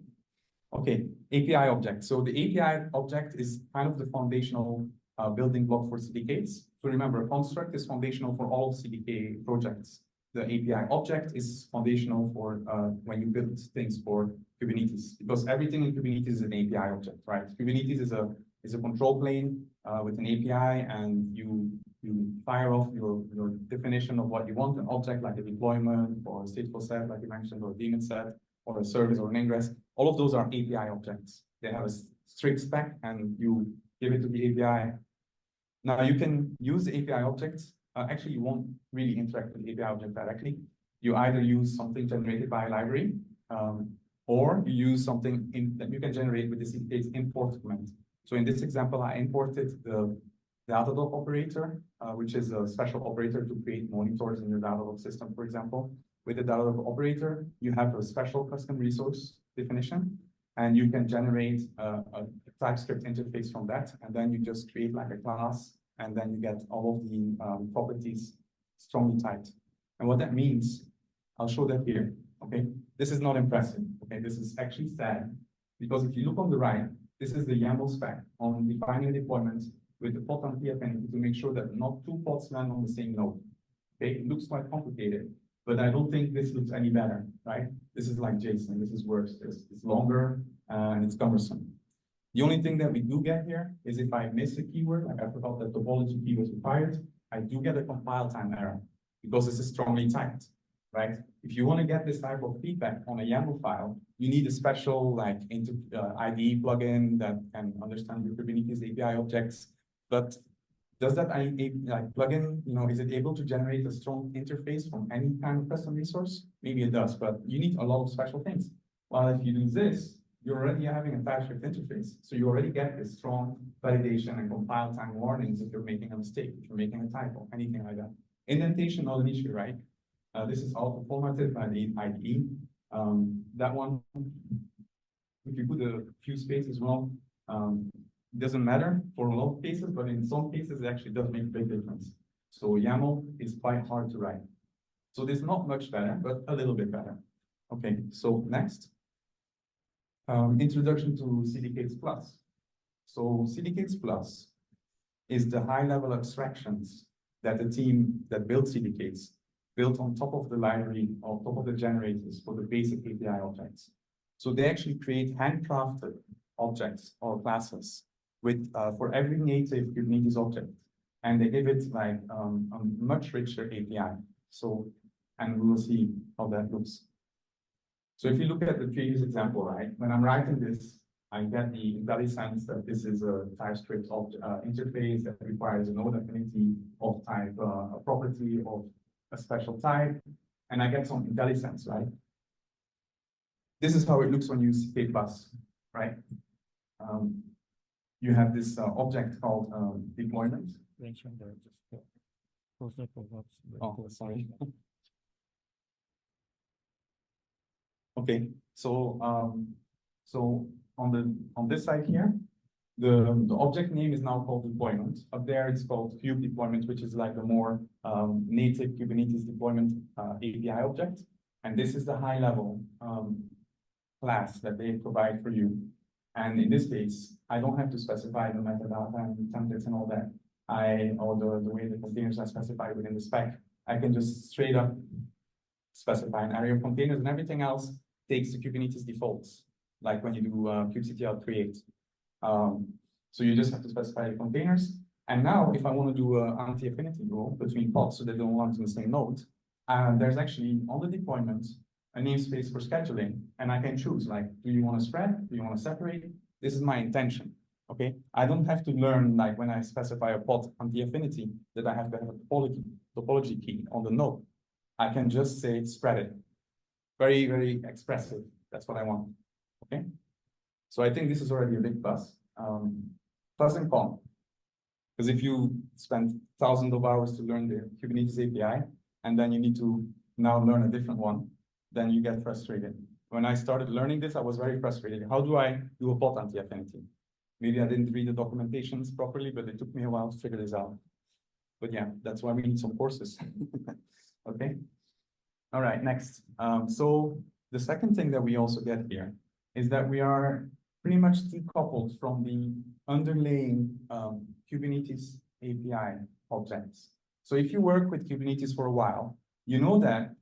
Okay, API object. So the API object is kind of the foundational building block for CDKs. So remember, a construct is foundational for all CDK projects. The API object is foundational for when you build things for Kubernetes, because everything in Kubernetes is an API object, right? Kubernetes is a control plane with an API, and you fire off your definition of what you want, an object like a deployment or a stateful set, like you mentioned, or a daemon set, or a service or an ingress. All of those are API objects. They have a strict spec, and you give it to the API. Now you can use the API objects. Actually, you won't really interact with the API object directly. You either use something generated by a library, or you use something that you can generate with the CDK's import command. So in this example, I imported the Datadog operator, which is a special operator to create monitors in your Datadog system, for example. With the Datadog operator, you have a special custom resource definition, and you can generate a TypeScript interface from that, and then you just create like a class, and then you get all of the properties strongly typed. And what that means, I'll show that here, okay? This is not impressive, okay? This is actually sad, because if you look on the right, this is the YAML spec on defining deployment with the pod on PFN to make sure that not two pods land on the same node. Okay, it looks quite complicated, but I don't think this looks any better, right? This is like JSON, this is worse. It's longer and it's cumbersome. The only thing that we do get here is if I miss a keyword, like I forgot that topology key was required, I do get a compile time error because this is strongly typed, right? If you want to get this type of feedback on a YAML file, you need a special like IDE plugin that can understand your Kubernetes API objects. But does that plugin, is it able to generate a strong interface from any kind of custom resource? Maybe it does, but you need a lot of special things. While if you do this, you're already having a TypeScript interface. So you already get this strong validation and compile time warnings if you're making a mistake, if you're making a typo, anything like that. Indentation, not an issue, right? This is auto-formatted by the IDE. That one, if you put a few spaces wrong, it doesn't matter for a lot of cases, but in some cases, it actually does make a big difference. So YAML is quite hard to write. So this is not much better, but a little bit better. Okay, so next. Introduction to CDKs Plus. So CDKs Plus is the high-level abstractions that the team that built CDKs built on top of the library, on top of the generators for the basic API objects. So they actually create handcrafted objects or classes with for every native Kubernetes object, and they give it like a much richer API. So, and we will see how that looks. So if you look at the previous example, right, when I'm writing this, I get the IntelliSense that this is a TypeScript interface that requires a node affinity of type, a property of a special type, and I get some IntelliSense, right? This is how it looks when you use K+, right? You have this object called deployment. Oh, sorry. Okay, so on this side here, the object name is now called deployment. Up there, it's called cube deployment, which is like a more native Kubernetes deployment API object. And this is the high level class that they provide for you. And in this case, I don't have to specify the metadata and templates and all that. Or the way the containers are specified within the spec. I can just straight up specify an array of containers, and everything else takes the Kubernetes defaults, like when you do kubectl create. So you just have to specify the containers, And now, if I want to do an anti-affinity rule between pods so they don't belong to the same node, there's actually on the deployment a namespace for scheduling, and I can choose like, do you want to spread? Do you want to separate? This is my intention. Okay, I don't have to learn like when I specify a pod anti-affinity that I have to have a topology key on the node. I can just say spread it. Very, very expressive. That's what I want. Okay, so I think this is already a big plus. Plus and con. Because if you spend thousands of hours to learn the Kubernetes API, and then you need to now learn a different one, then you get frustrated. When I started learning this, I was very frustrated. How do I do a pod anti-affinity? Maybe I didn't read the documentations properly, but it took me a while to figure this out. But yeah, that's why we need some courses. Okay. All right, next. So the second thing that we also get here is that we are pretty much decoupled from the underlying Kubernetes API objects. So if you work with Kubernetes for a while, you know that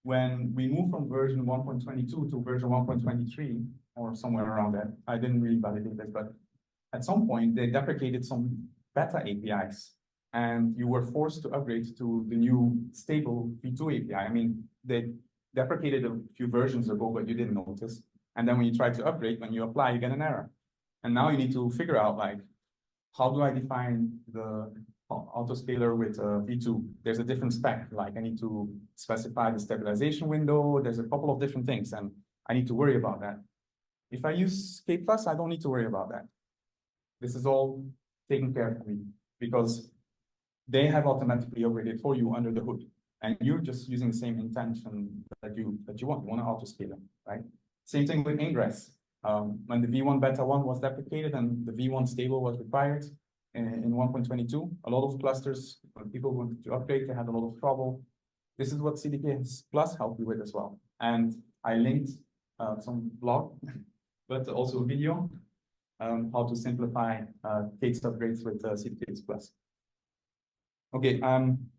when we move from version 1.22 to version 1.23, or somewhere around that, I didn't really validate this, but at some point they deprecated some beta APIs, and you were forced to upgrade to the new stable V2 API. I mean, they deprecated a few versions ago, but you didn't notice. And then when you try to upgrade, when you apply, you get an error. And now you need to figure out like, how do I define the autoscaler with V2? There's a different spec, like I need to specify the stabilization window. There's a couple of different things, and I need to worry about that. If I use K8SUG, I don't need to worry about that. This is all taken care of me because they have automatically upgraded for you under the hood, and you're just using the same intention that you want. You want to autoscaler, right? Same thing with ingress. When the V1 beta 1 was deprecated and the V1 stable was required in 1.22, a lot of clusters, when people wanted to upgrade, they had a lot of trouble. This is what CDK Plus helped you with as well. And I linked some blog, but also a video, how to simplify K8 upgrades with CDK Plus. Okay, I'm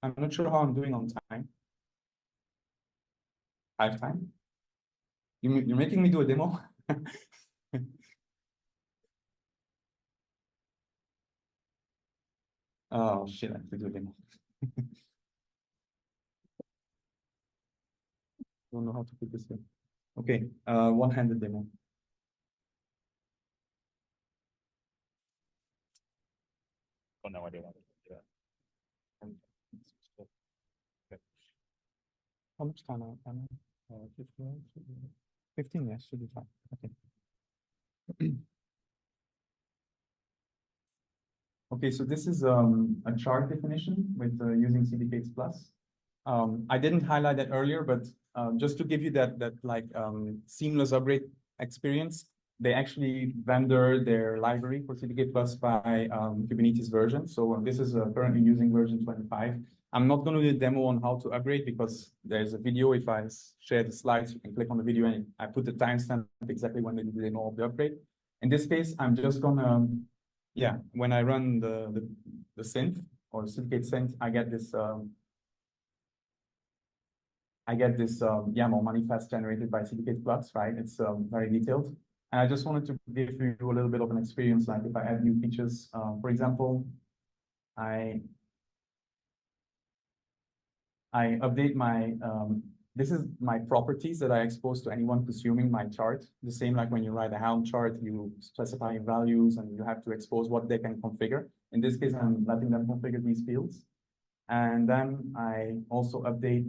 not sure how I'm doing on time. I have time? You're making me do a demo? Oh shit, I have to do a demo. Don't know how to put this in. Okay, one-handed demo. Oh no, I don't want to do that. How much time am I? 15, yes, should be fine. Okay. Okay, so this is a chart definition with using CDK Plus. I didn't highlight that earlier, but just to give you that like seamless upgrade experience, they actually vendor their library for CDK Plus by Kubernetes version. So this is currently using version 25. I'm not going to do a demo on how to upgrade because there's a video. If I share the slides, you can click on the video and I put the timestamp exactly when they do the demo of the upgrade. In this case, I'm just gonna, yeah, when I run the synth or CDK synth, I get this YAML manifest generated by CDK Plus, right? It's very detailed. And I just wanted to give you a little bit of an experience, like if I add new features, for example, I update my, this is my properties that I expose to anyone consuming my chart. The same like when you write a Helm chart, you specify values and you have to expose what they can configure. In this case, I'm letting them configure these fields. And then I also update.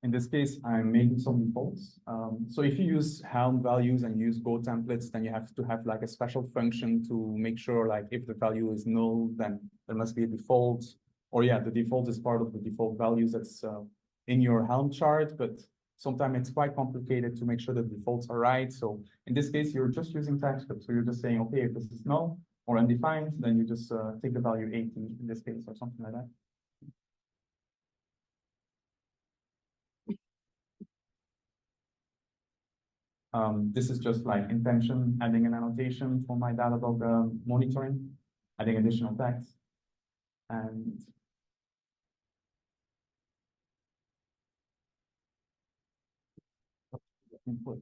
In this case, I'm making some defaults. So if you use Helm values and use Go templates, then you have to have like a special function to make sure like if the value is null, then there must be a default. Or yeah, the default is part of the default values that's in your Helm chart, but sometimes it's quite complicated to make sure the defaults are right. So in this case, you're just using TypeScript. So you're just saying, okay, if this is null or undefined, then you just take the value 80 in this case or something like that. This is just like intention, adding an annotation for my Datadog monitoring, adding additional text, and input.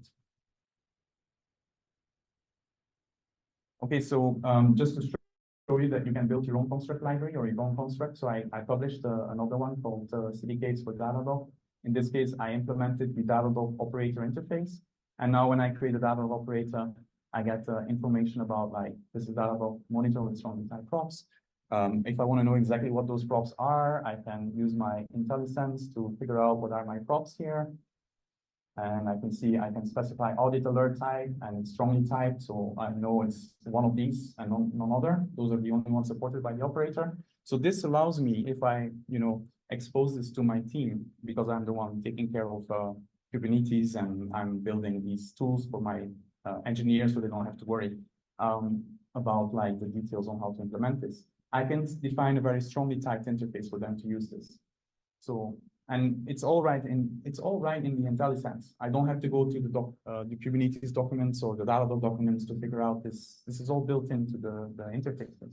Okay, so just to show you that you can build your own construct library or your own construct. So I published another one called CDKs for Datadog. In this case, I implemented the Datadog operator interface. And now when I create a Datadog operator, I get information about like, this is Datadog monitor with strong type props. If I want to know exactly what those props are, I can use my IntelliSense to figure out what are my props here. And I can see I can specify audit alert type and it's strongly typed. So I know it's one of these and none other. Those are the only ones supported by the operator. So this allows me, if I, expose this to my team, because I'm the one taking care of Kubernetes and I'm building these tools for my engineers so they don't have to worry about like the details on how to implement this. I can define a very strongly typed interface for them to use this. So, and it's all right in the IntelliSense. I don't have to go to the Kubernetes documents or the Datadog documents to figure out this. This is all built into the interfaces.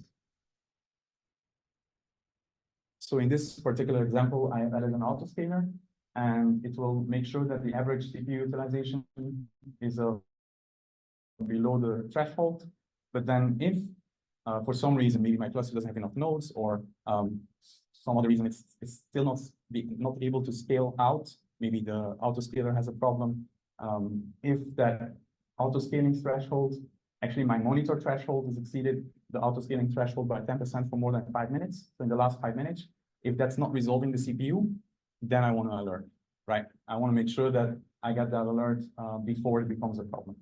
So in this particular example, I have added an autoscaler, and it will make sure that the average CPU utilization is below the threshold. But then if for some reason, maybe my cluster doesn't have enough nodes or some other reason it's still not able to scale out, maybe the autoscaler has a problem. If that autoscaling threshold, actually my monitor threshold is exceeded the autoscaling threshold by 10% for more than 5 minutes. So in the last 5 minutes, if that's not resolving the CPU, then I want to alert, right? I want to make sure that I get that alert before it becomes a problem.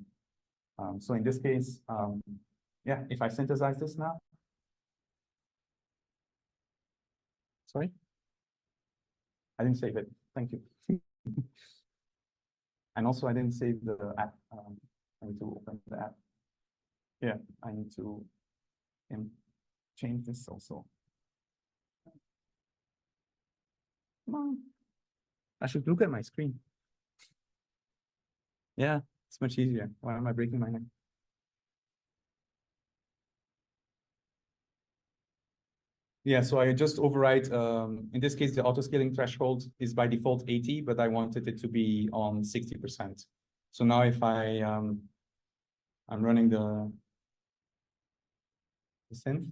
So in this case, yeah, if I synthesize this now. Sorry? I didn't save it. Thank you. And also, I didn't save the app. I need to open the app. Yeah, I need to change this also. Come on. I should look at my screen. Yeah, it's much easier. Why am I breaking my neck? Yeah, so I just override, in this case, the auto-scaling threshold is by default 80, but I wanted it to be on 60%. So now if I'm running the synth.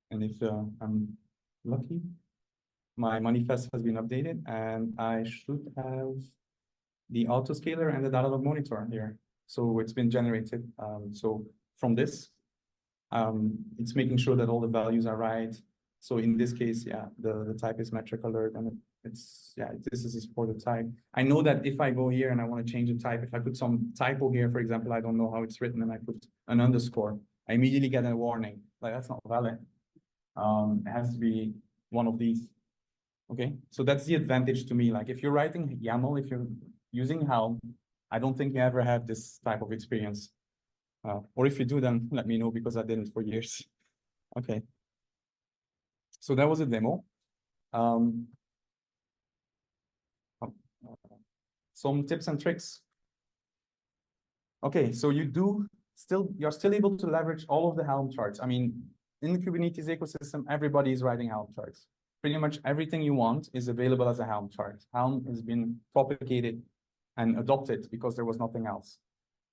And if I'm lucky, my manifest has been updated and I should have the autoscaler and the Datadog monitor here. So it's been generated. So from this, it's making sure that all the values are right. So in this case, yeah, the type is metric alert and it's, yeah, this is a supported type. I know that if I go here and I want to change the type, if I put some typo here, for example, I don't know how it's written and I put an underscore, I immediately get a warning, like that's not valid. It has to be one of these. Okay, so that's the advantage to me. Like if you're writing YAML, if you're using Helm, I don't think you ever have this type of experience. Or if you do, then let me know because I didn't for years. Okay. So that was a demo. Some tips and tricks. Okay, so you're still able to leverage all of the Helm charts. I mean, in the Kubernetes ecosystem, everybody is writing Helm charts. Pretty much everything you want is available as a Helm chart. Helm has been propagated and adopted because there was nothing else.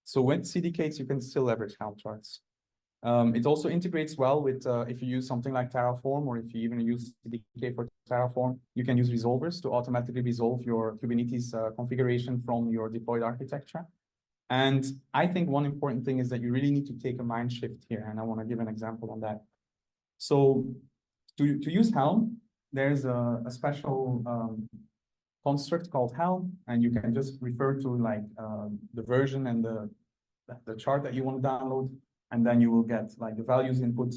So with CDKs, you can still leverage Helm charts. It also integrates well with if you use something like Terraform, or if you even use CDK for Terraform, you can use resolvers to automatically resolve your Kubernetes configuration from your deployed architecture. And I think one important thing is that you really need to take a mind shift here, and I want to give an example on that. So to use Helm, there's a special construct called Helm, and you can just refer to like the version and the chart that you want to download, and then you will get like the values input.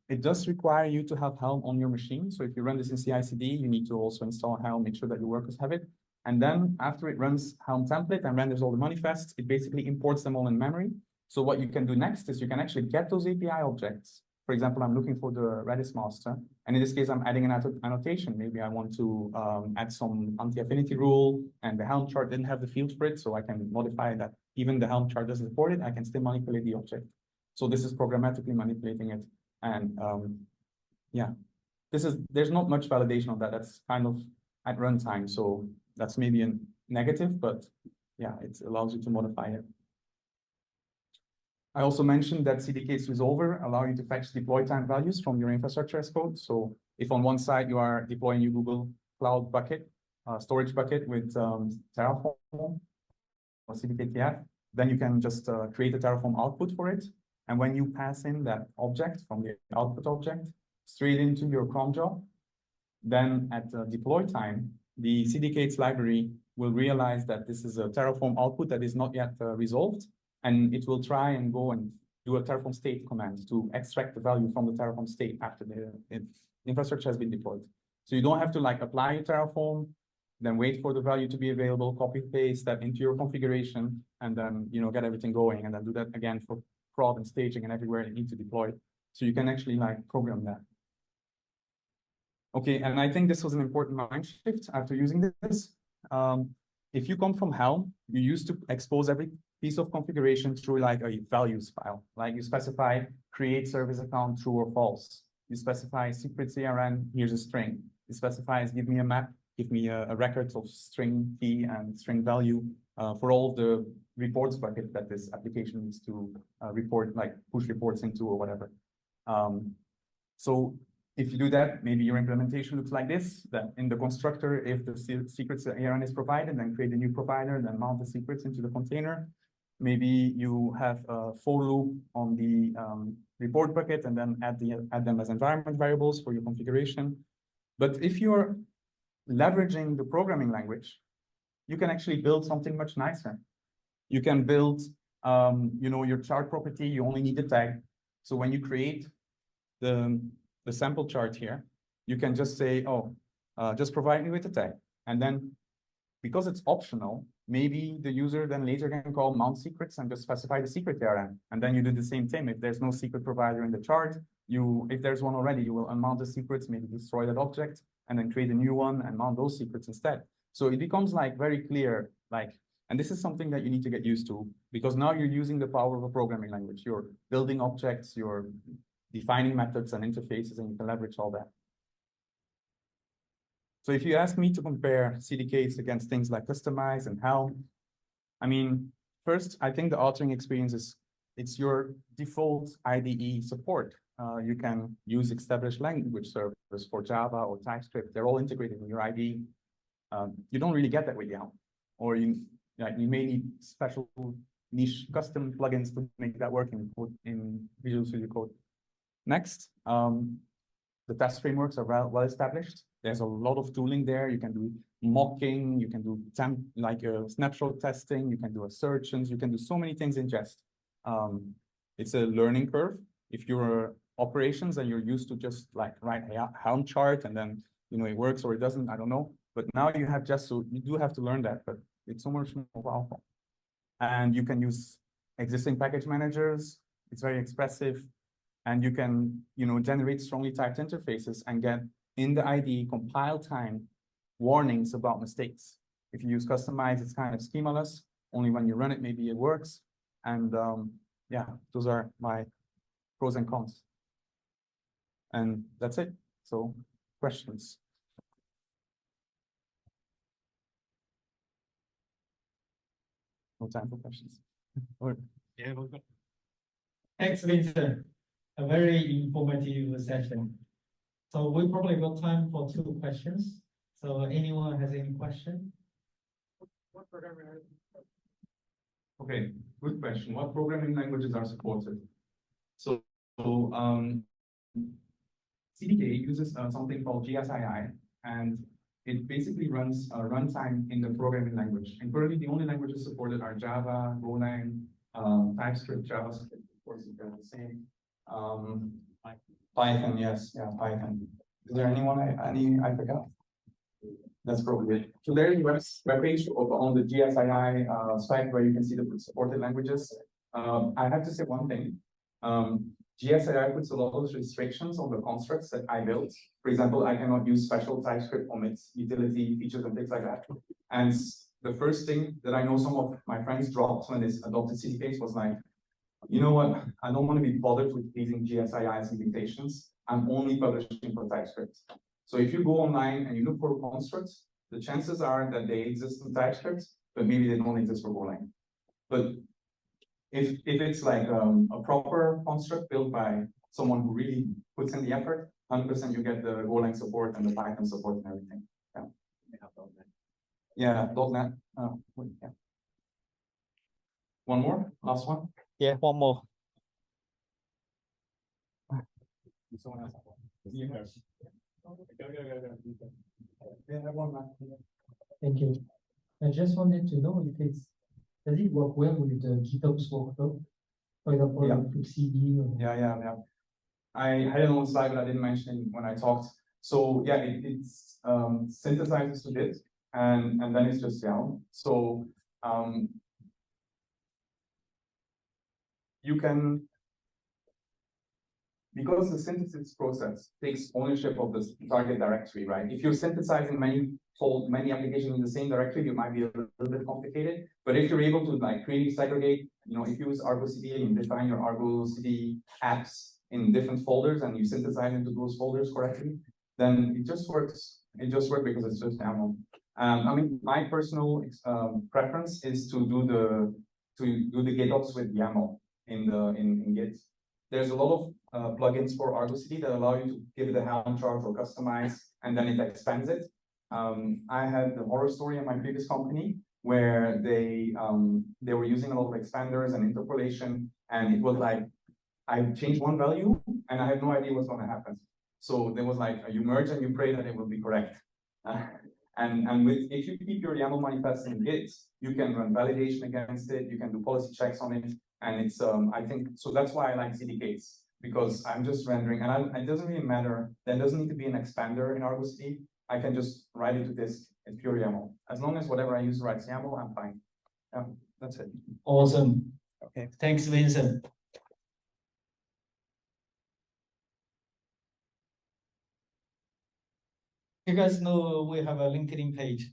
It does require you to have Helm on your machine. So if you run this in CI/CD, you need to also install Helm, make sure that your workers have it. And then after it runs Helm template and renders all the manifests, it basically imports them all in memory. So what you can do next is you can actually get those API objects. For example, I'm looking for the Redis master. And in this case, I'm adding an annotation. Maybe I want to add some anti-affinity rule, and the Helm chart didn't have the field for it. So I can modify that. Even the Helm chart doesn't support it, I can still manipulate the object. So this is programmatically manipulating it. And yeah, there's not much validation on that. That's kind of at runtime. So that's maybe a negative, but yeah, it allows you to modify it. I also mentioned that CDK's resolver allow you to fetch deploy time values from your infrastructure as code. So if on one side you are deploying your Google Cloud bucket, storage bucket with Terraform or CDK-TF, then you can just create a Terraform output for it. And when you pass in that object from the output object straight into your cron job, then at deploy time, the CDK's library will realize that this is a Terraform output that is not yet resolved. And it will try and go and do a Terraform state command to extract the value from the Terraform state after the infrastructure has been deployed. So you don't have to like apply Terraform, then wait for the value to be available, copy paste that into your configuration, and then get everything going, and then do that again for prod and staging and everywhere you need to deploy. So you can actually like program that. Okay, and I think this was an important mind shift after using this. If you come from Helm, you used to expose every piece of configuration through like a values file. Like you specify create service account true or false. You specify secret CRN, here's a string. It specifies give me a map, give me a record of string key and string value for all the reports bucket that this application needs to report, like push reports into or whatever. So if you do that, maybe your implementation looks like this, that in the constructor, if the secrets ARN is provided, then create a new provider, then mount the secrets into the container. Maybe you have a for loop on the report bucket and then add them as environment variables for your configuration. But if you're leveraging the programming language, you can actually build something much nicer. You can build, your chart property, you only need a tag. So when you create the sample chart here, you can just say, just provide me with a tag. And then because it's optional, maybe the user then later can call mount secrets and just specify the secret ARN. And then you do the same thing. If there's no secret provider in the chart, if there's one already, you will unmount the secrets, maybe destroy that object, and then create a new one and mount those secrets instead. So it becomes like very clear, and this is something that you need to get used to, because now you're using the power of a programming language. You're building objects, you're defining methods and interfaces, and you can leverage all that. So if you ask me to compare CDKs against things like Customize and Helm, I mean, first, I think the authoring experience it's your default IDE support. You can use established language servers for Java or TypeScript. They're all integrated in your IDE. You don't really get that with Helm, or you may need special niche custom plugins to make that work in Visual Studio Code. Next, the test frameworks are well established. There's a lot of tooling there. You can do mocking, you can do snapshot testing, you can do assertions, you can do so many things in Jest. It's a learning curve. If you're operations and you're used to just write a Helm chart and then it works or it doesn't, I don't know. But now you have Jest, so you do have to learn that, but it's so much more powerful. And you can use existing package managers. It's very expressive. And you can, generate strongly typed interfaces and get in the IDE compile time warnings about mistakes. If you use Customize, it's kind of schemaless. Only when you run it, maybe it works. And yeah, those are my pros and cons. And that's it. So questions? No time for questions. Yeah, thanks, Vincent. A very informative session. So we probably got time for 2 questions. So anyone has any question? What programming? Okay, good question. What programming languages are supported? So CDK uses something called GSII, and it basically runs a runtime in the programming language. And currently, the only languages supported are Java, Golang, TypeScript, JavaScript. Of course, they're the same. Python, yes, yeah, Python. Is there anyone I forgot? That's probably it. So there's a webpage on the GSII site where you can see the supported languages. I have to say one thing. GSII puts a lot of restrictions on the constructs that I built. For example, I cannot use special TypeScript omits utility features and things like that. And the first thing that I know some of my friends dropped when they adopted CDKs was like, you know what? I don't want to be bothered with using GSII's limitations. I'm only publishing for TypeScript. So if you go online and you look for constructs, the chances are that they exist in TypeScript, but maybe they don't exist for Golang. But if it's like a proper construct built by someone who really puts in the effort, 100% you get the Golang support and the Python support and everything. Yeah, .NET. Yeah. One more, last one. Yeah, one more. Someone else. You first. Yeah, one more. Thank you. I just wanted to know if does it work well with the GitOps workflow? For example, Yeah. like CD or Yeah. I had it on the slide, but I didn't mention it when I talked. So yeah, it's synthesizes to Git, and then it's just YAML. So you can, because the synthesis process takes ownership of the target directory, right? If you're synthesizing many applications in the same directory, it might be a little bit complicated. But if you're able to like really segregate, if you use Argo CD and you define your Argo CD apps in different folders and you synthesize into those folders correctly, then it just works. It just works because it's just YAML. I mean, my personal preference is to do the GitOps with YAML in Git. There's a lot of plugins for Argo CD that allow you to give it a Helm chart or customize, and then it expands it. I had the horror story in my previous company where they were using a lot of expanders and interpolation, and it was like I changed one value and I had no idea what's going to happen. So there was like you merge and you pray that it will be correct. And if you keep your YAML manifest in Git, you can run validation against it. You can do policy checks on it. And it's, I think, so that's why I like CDKs, because I'm just rendering, and it doesn't really matter. There doesn't need to be an expander in Argo CD. I can just write it to disk. It's pure YAML. As long as whatever I use writes YAML, I'm fine. Yeah, that's it. Awesome. Okay. Thanks, Vincent. You guys know we have a LinkedIn page.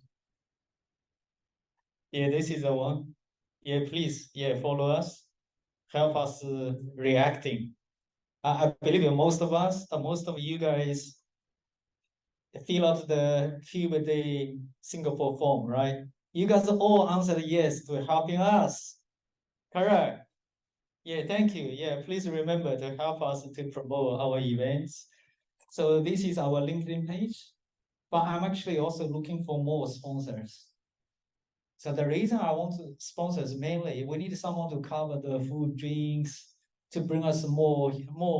Yeah, this is the one. Yeah, please, follow us. Help us reacting. I believe most of us, most of you guys fill out the Kubernetes Singapore form, right? You guys all answered yes to helping us. Correct. Yeah, thank you. Yeah, please remember to help us to promote our events. So this is our LinkedIn page, but I'm actually also looking for more sponsors. So the reason I want to sponsor is mainly we need someone to cover the food, drinks, to bring us more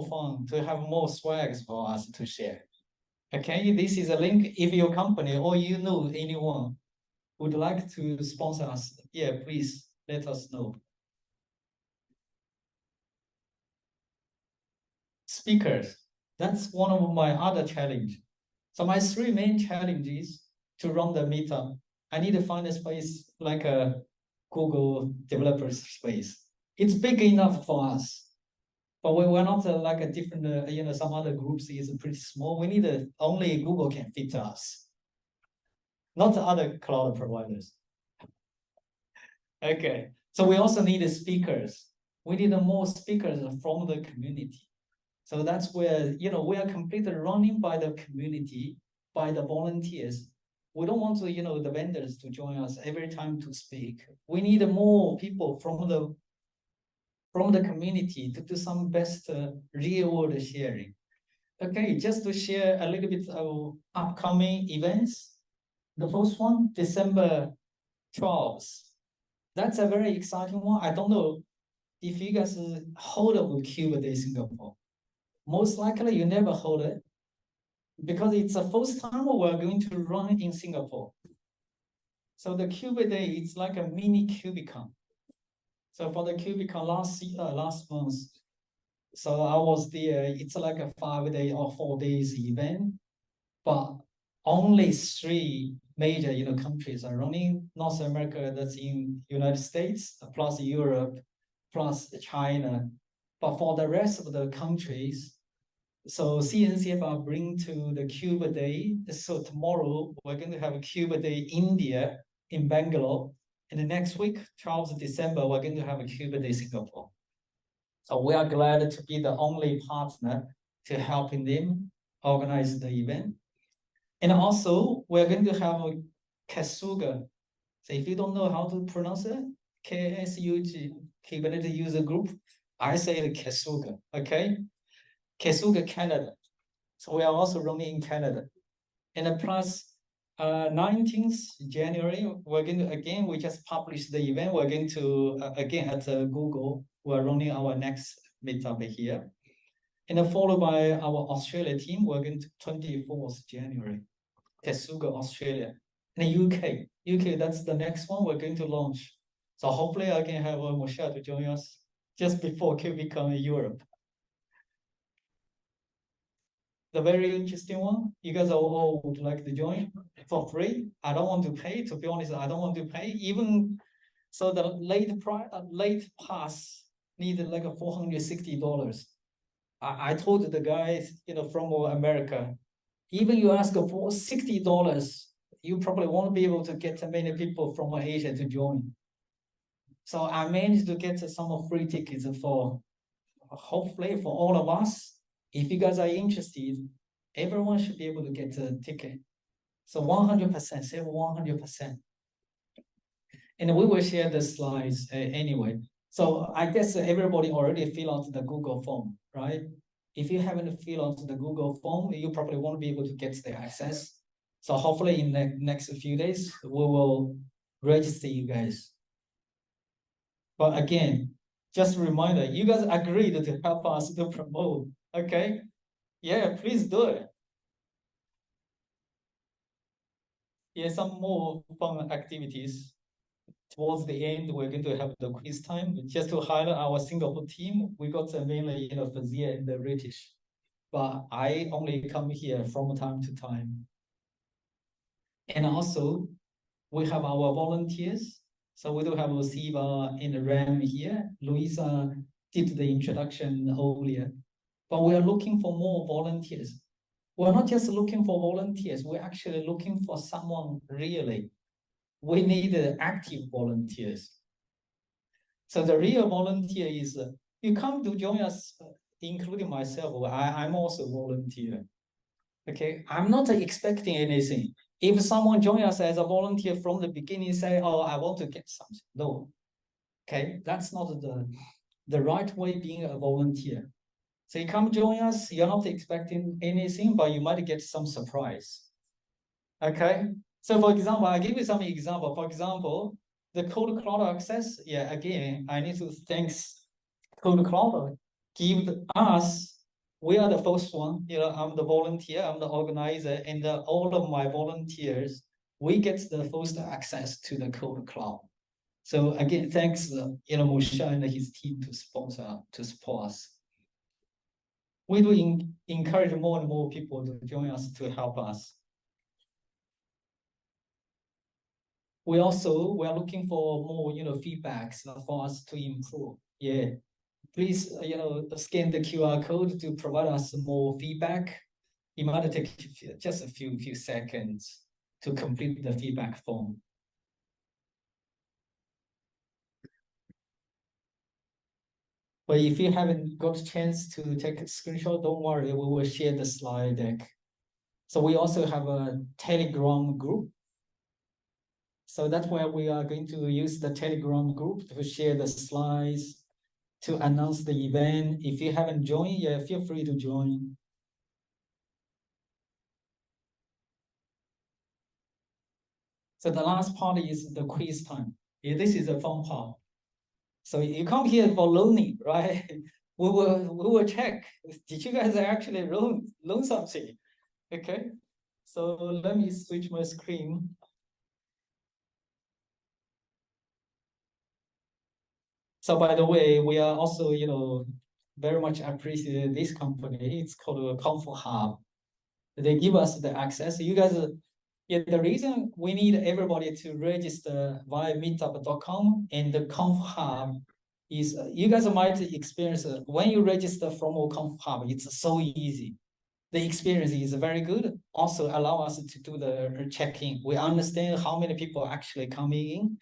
fun, to have more swags for us to share. Okay, this is a link. If your company or you know anyone would like to sponsor us, yeah, please let us know. Speakers, that's one of my other challenge. So my three main challenges to run the meetup. I need to find a space like a Google developer space. It's big enough for us, but we're not like a different, some other groups is pretty small. We need only Google can fit us, not other cloud providers. Okay, so we also need speakers. We need more speakers from the community. So that's where, we are completely running by the community, by the volunteers. We don't want to, the vendors to join us every time to speak. We need more people from the community to do some best real world sharing. Okay, just to share a little bit of upcoming events. The first one, December 12th. That's a very exciting one. I don't know if you guys hold up with Kubernetes Singapore. Most likely you never hold it because it's the first time we're going to run in Singapore. So the Kubernetes, it's like a mini KubeCon. So for the KubeCon last month, so I was there. It's like a 5-day or 4 days event, but only 3 major countries are running. North America, that's in United States, plus Europe, plus China. But for the rest of the countries, so CNCF bring to the Kubernetes. So tomorrow we're going to have a Kubernetes India in Bangalore. And the next week, 12th December, we're going to have a Kubernetes Singapore. So we are glad to be the only partner to helping them organize the event. And also we're going to have a K8SUG So if you don't know how to pronounce it, K8SUG, Kubernetes User Group, I say the K8SUG, okay? K8SUG Canada. So we are also running in Canada. And then plus 19th January, we're going to, again, we just published the event. We're going to, again, at Google, we're running our next meetup here. And then followed by our Australia team, we're going to 24th January, K8SUG Australia. And UK, that's the next one we're going to launch. So hopefully I can have Mumshad to join us just before KubeCon in Europe. The very interesting one, you guys all would like to join for free. I don't want to pay, to be honest, I don't want to pay. Even so the late pass needed like $460. I told the guys, from America, even you ask for $60, you probably won't be able to get many people from Asia to join. So I managed to get some free tickets for, hopefully for all of us. If you guys are interested, everyone should be able to get a ticket. So 100%, save 100%. And we will share the slides anyway. So I guess everybody already fill out the Google form, right? If you haven't filled out the Google form, you probably won't be able to get the access. So hopefully in the next few days, we will register you guys. But again, just a reminder, you guys agreed to help us to promote, okay? Yeah, please do it. Yeah, some more fun activities. Towards the end, we're going to have the quiz time. Just to highlight our Singapore team, we got mainly, Fazia and the British. But I only come here from time to time. And also, we have our volunteers. So we do have Siva and Ram here. Luisa did the introduction earlier. But we are looking for more volunteers. We're not just looking for volunteers, we're actually looking for someone really. We need active volunteers. So the real volunteer is, you come to join us, including myself, I'm also a volunteer. Okay, I'm not expecting anything. If someone joins us as a volunteer from the beginning, say, oh, I want to get something. No, okay, that's not the right way being a volunteer. So you come join us, you're not expecting anything, but you might get some surprise. Okay, so for example, I'll give you some example. For example, the Code Cloud access, yeah, again, I need to thank Code Cloud. Give us, we are the first one, I'm the volunteer, I'm the organizer, and all of my volunteers, we get the first access to the Code Cloud. So again, thanks, Mumshad and his team to support us. We do encourage more and more people to join us to help us. We are looking for more, feedbacks for us to improve. Yeah, please, scan the QR code to provide us more feedback. It might take just a few seconds to complete the feedback form. But if you haven't got a chance to take a screenshot, don't worry, we will share the slide deck. So we also have a Telegram group. So that's where we are going to use the Telegram group to share the slides, to announce the event. If you haven't joined, yeah, feel free to join. So the last part is the quiz time. Yeah, this is a fun part. So you come here for learning, right? We will check. Did you guys actually learn something? Okay. So let me switch my screen. So by the way, we are also, very much appreciate this company. It's called Comfort Hub. They give us the access. You guys, the reason we need everybody to register via meetup.com and the Comfort Hub is you guys might experience when you register from our Comfort Hub, it's so easy. The experience is very good. Also allow us to do the checking. We understand how many people are actually coming in.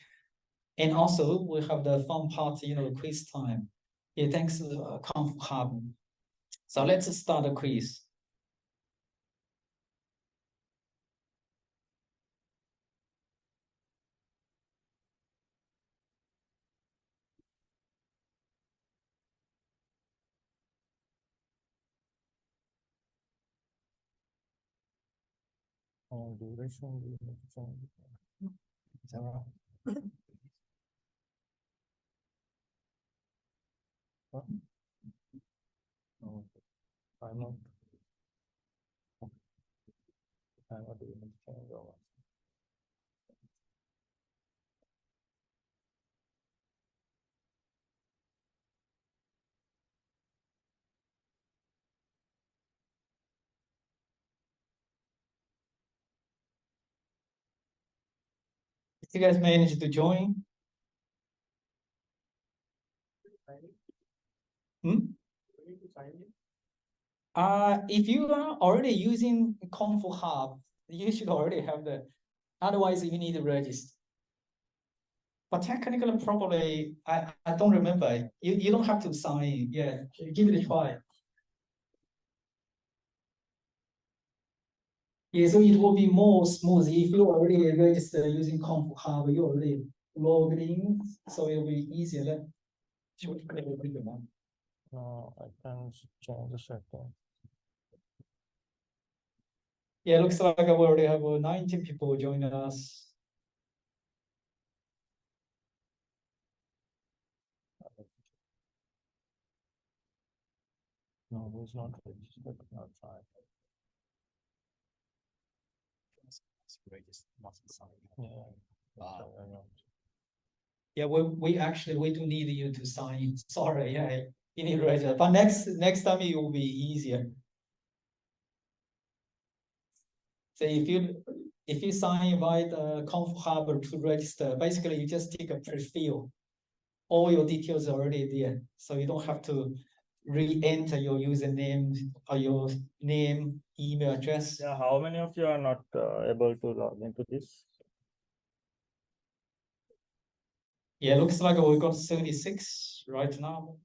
And also we have the fun part, quiz time. Yeah, thanks, Comfort Hub. So let's start the quiz. Duration we need to change. Is that right? Huh? No, I'm not. I'm not doing it change over. You guys managed to join? Hmm? If you are already using Conf Hub, you should already have the, otherwise you need to register. But technically, probably, I don't remember. You don't have to sign. Yeah, give it a try. Yeah, so it will be more smooth if you already register using Conf Hub, you already logged in, so it will be easier. No, I can change the setting. Yeah, looks like we already have 19 people joining us. No, it's not registered. I'll try. Yeah, we actually we do need you to sign. Sorry, yeah, you need to register. But next time it will be easier. So if you sign by the Conf Hub to register, basically you just take a pre-fill. All your details are already there, so you don't have to re-enter your username or your name, email address. Yeah, how many of you are not able to log into this? Yeah, looks like we got 36 right now.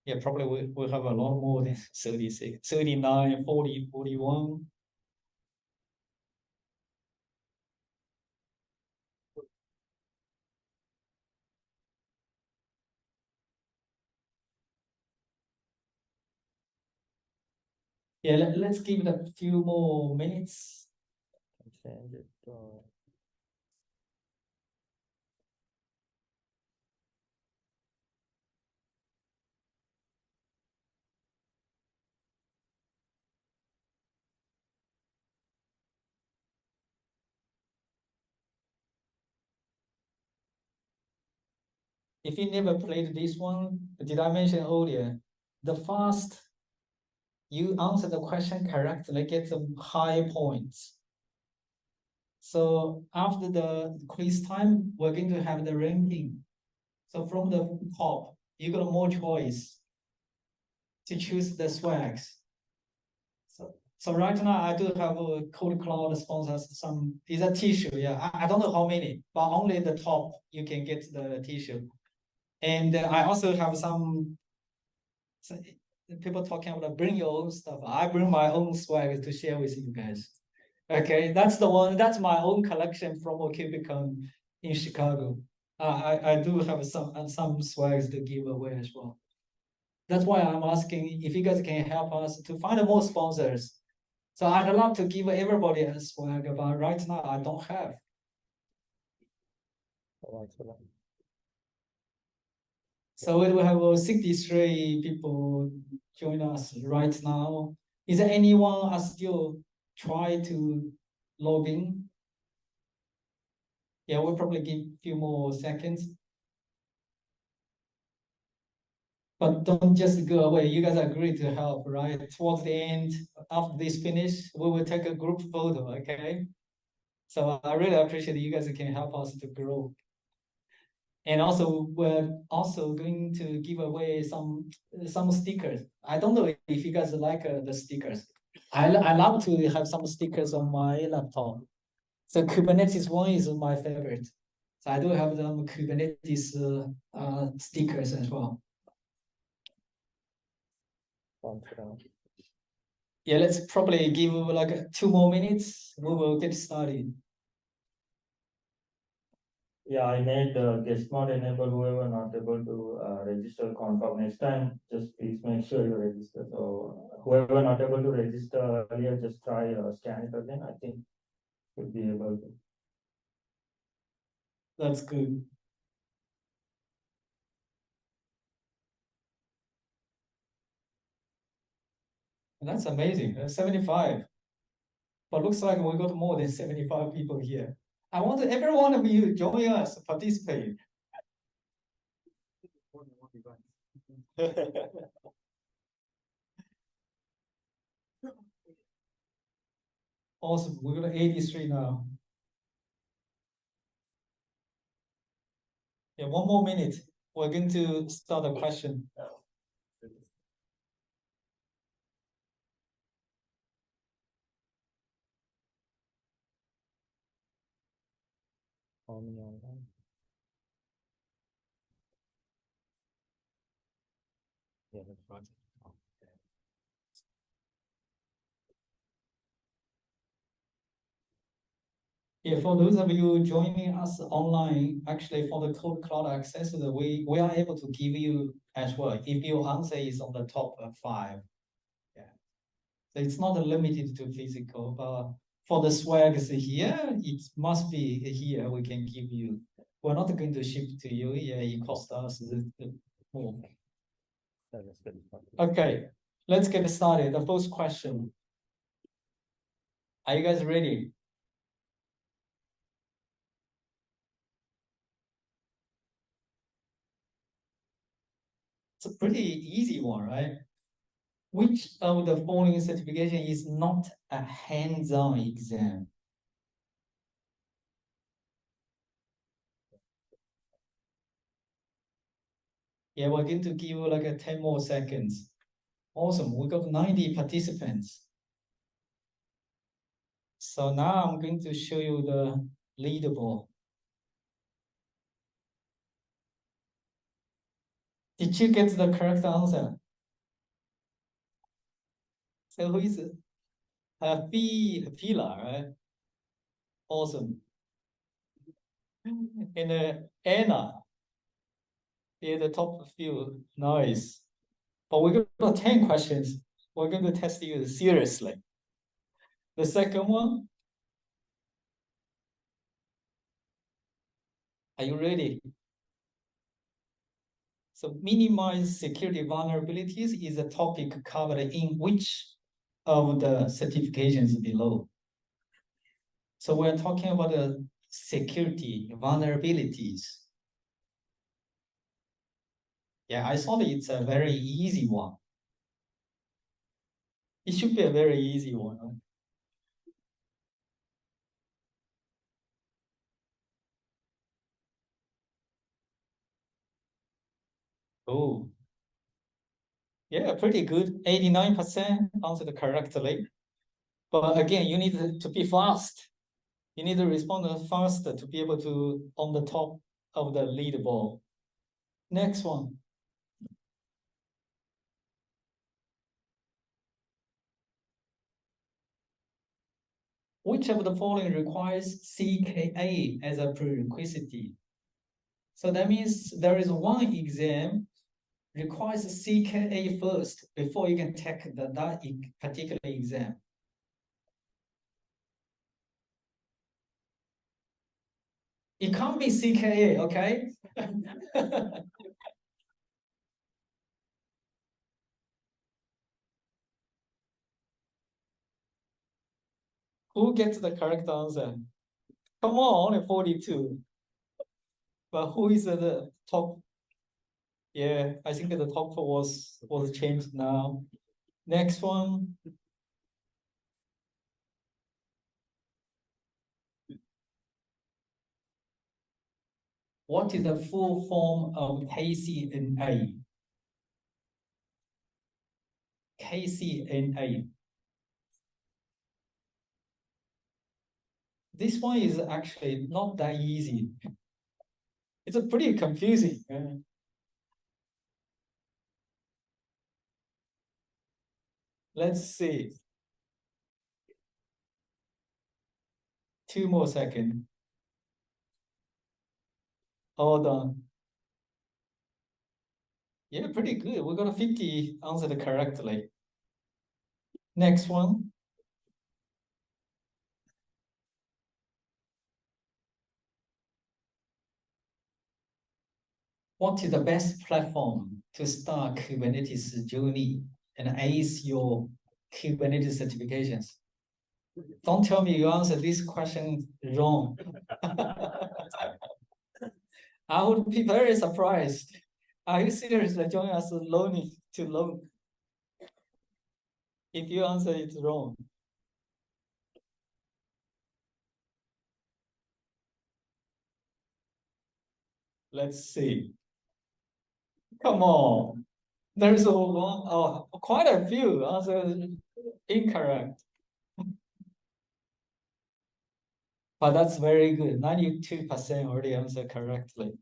Yeah, probably we'll have a lot more than 36, 39, 40, 41. Yeah, let's give it a few more minutes. Change it. If you never played this one, did I mention earlier? The first you answer the question correctly, get some high points. So after the quiz time, we're going to have the ranking. So from the top, you got more choice to choose the swags. So right now I do have a Code Cloud sponsors some, is a t-shirt, yeah. I don't know how many, but only the top you can get the t-shirt. And I also have some people talking about bring your own stuff. I bring my own swag to share with you guys. Okay, that's the one. That's my own collection from KubeCon in Chicago. I do have some swags to give away as well. That's why I'm asking if you guys can help us to find more sponsors. So I'd love to give everybody a swag, but right now I don't have. So we will have 63 people join us right now. Is there anyone I still try to log in? Yeah, we'll probably give a few more seconds. But don't just go away. You guys agree to help, right? Towards the end, after this finish, we will take a group photo, okay? So I really appreciate you guys can help us to grow. And also, we're also going to give away some stickers. I don't know if you guys like the stickers. I love to have some stickers on my laptop. So Kubernetes one is my favorite. So I do have some Kubernetes stickers as well. Yeah, let's probably give like 2 more minutes. We will get started. Yeah, I made guest mode enable whoever not able to register confirm. Next time, just please make sure you register. So whoever not able to register earlier, just try scan it again. I think should be able to. That's good. That's amazing. 75. But looks like we got more than 75 people here. I want every one of you join us, participate. Awesome. We're going to 83 now. Yeah, one more minute. We're going to start a question. How many online? Yeah, that's right. Yeah, for those of you joining us online, actually for the cloud access, we are able to give you as well if your answer is on the top 5. Yeah, so it's not limited to physical, but for the swags here, it must be here we can give you. We're not going to ship to you. Yeah, it costs us more. Okay, let's get started. The first question. Are you guys ready? It's a pretty easy one, right? Which of the following certification is not a hands-on exam? Yeah, we're going to give you like 10 more seconds. Awesome, we got 90 participants. So now I'm going to show you the leaderboard. Did you get the correct answer? So who is it? Pila, right? Awesome. And Anna, yeah, the top few, nice. But we got 10 questions. We're going to test you seriously. The second one, are you ready? So minimize security vulnerabilities is a topic covered in which of the certifications below? So we're talking about the security vulnerabilities. Yeah, I thought it's a very easy one. It should be a very easy one. Right? Oh, yeah, pretty good. 89% answered correctly. But again, you need to be fast. You need to respond fast to be able to on the top of the leaderboard. Next one. Which of the following requires CKA as a prerequisite? So that means there is one exam requires CKA first before you can take that particular exam. It can't be CKA, okay? Who gets the correct answer? Come on, only 42. But who is the top? Yeah, I think the top was changed now. Next one. What is the full form of KCNA? KCNA. This one is actually not that easy. It's a pretty confusing. Let's see. 2 more seconds. All done. Yeah, pretty good. We got 50 answered correctly. Next one. What is the best platform to start Kubernetes journey and ace your Kubernetes certifications? Don't tell me you answered this question wrong. I would be very surprised. Are you seriously joining us learning to learn? If you answer it wrong. Let's see. Come on. There's quite a few answers incorrect. But that's very good. 92% already answered correctly.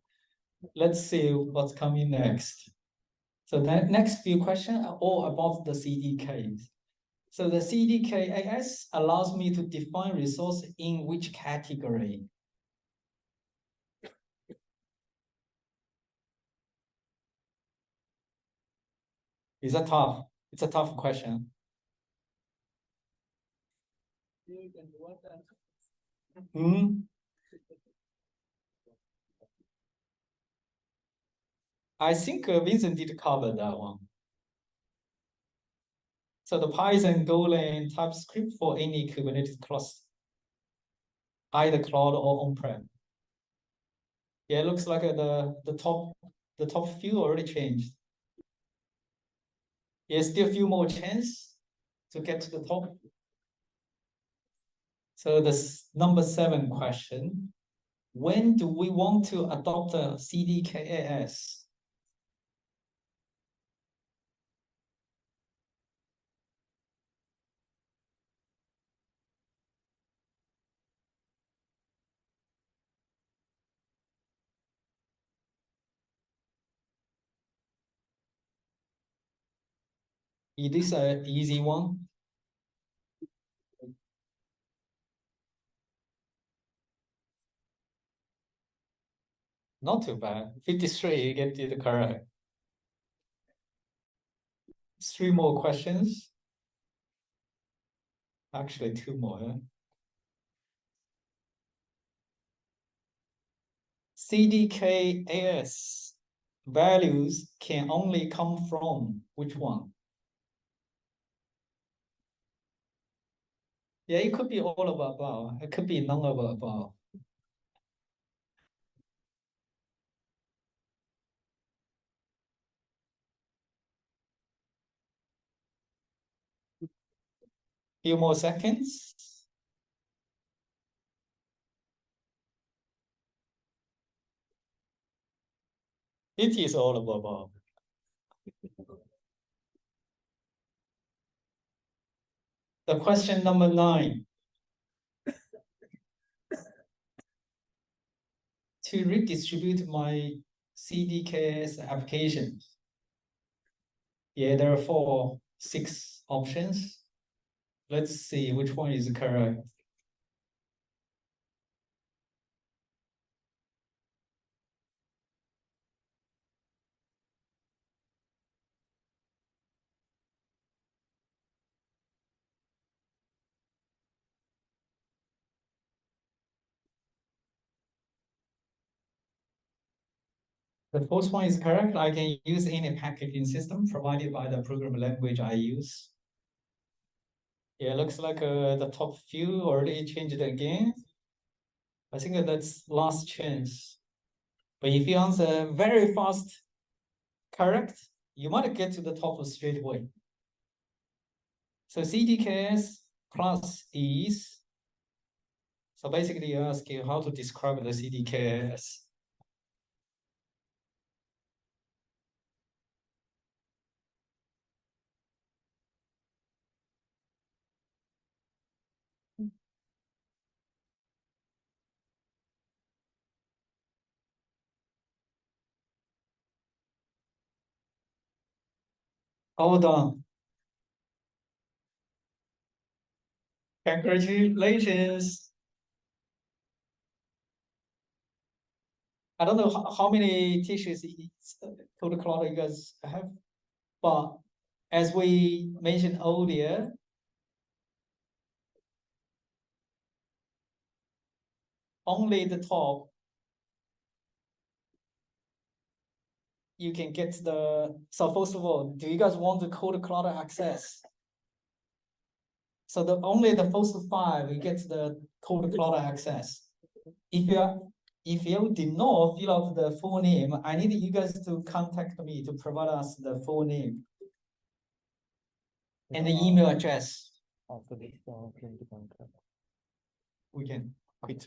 Let's see what's coming next. So the next few questions are all about the CDKs. So the CDK allows me to define resource in which category? It's a tough question. I think Vincent did cover that one. So the Python, Golang, TypeScript for any Kubernetes cluster, either cloud or on-prem. Yeah, it looks like the top few already changed. Yeah, still a few more chance to get to the top. So this number 7 question: when do we want to adopt a CDKAS? Is this an easy one? Not too bad. 53, you get it correct. 3 more questions. Actually, 2 more. Yeah? CDKAS values can only come from which one? Yeah, it could be all of the above. It could be none of the above. Few more seconds. It is all of the above. The question number 9. To redistribute my CDKS applications. Yeah, there are 6 options. Let's see which one is correct. The first one is correct. I can use any packaging system provided by the programming language I use. Yeah, looks like the top few already changed again. I think that's last chance. But if you answer very fast correct, you might get to the top straight away. So CDKS plus is, so basically you ask you how to describe the CDKS. All done. Congratulations. I don't know how many tissues code cloud you guys have, but as we mentioned earlier, only the top you can get the. So first of all, do you guys want the code cloud access? So only the first 5 you get the code cloud access. If you did not fill out the full name, I need you guys to contact me to provide us the full name and the email address. After this, print the contract. We can quit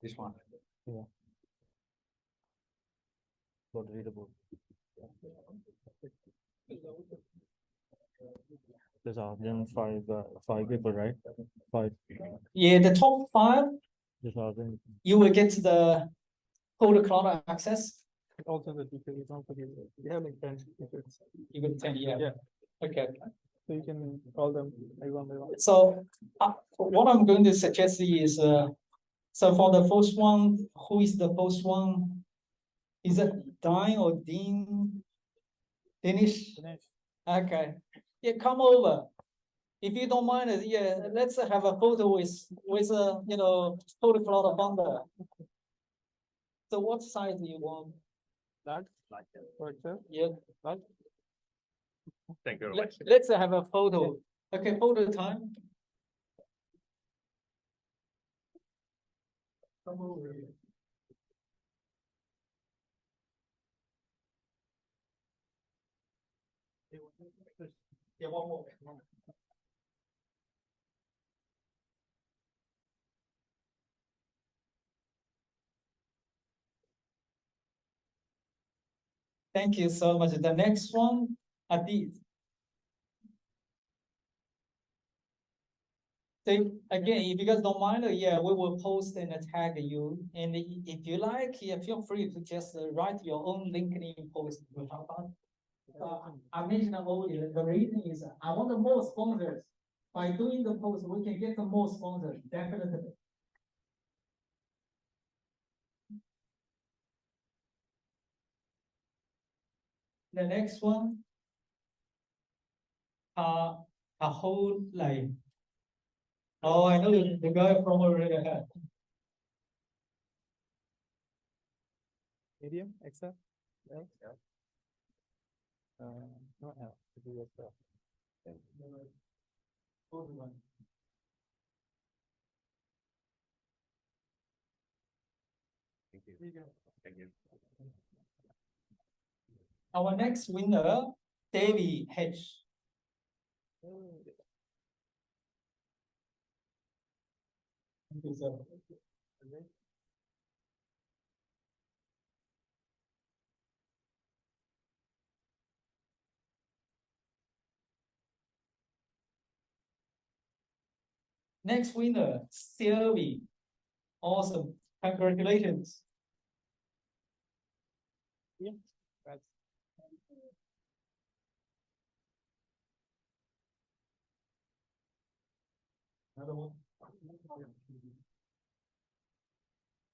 this one. Not readable. There's then five people, right? 5. Yeah, the top 5, There's then you will get the code cloud access. also the details. We have like 10 tickets. You get 10, yeah. Yeah. Okay. So you can call them like one by one. So what I'm going to suggest is, so for the first one, who is the first one? Is it Dine or Dean? Danish? Okay. Yeah, come over. If you don't mind it, yeah, let's have a photo with you know, photo cloud founder. So what size do you want? That like that. Yeah. That. Thank you very much. Let's have a photo. Okay, photo time. Come over here. Yeah, one more. Thank you so much. The next one, Adit. So again, if you guys don't mind, yeah, we will post and tag you. And if you like, yeah, feel free to just write your own LinkedIn post to help out. I mentioned earlier, the reason is I want the more sponsors. By doing the post, we can get the more sponsors, definitely. The next one, a whole life. Oh, I know the guy from over here. Medium, XL, L. No L. To do with Thank you. Our next winner, Davey H. Thank you, sir. Next winner, Sylvie. Awesome. Congratulations. Yeah, that's Another one.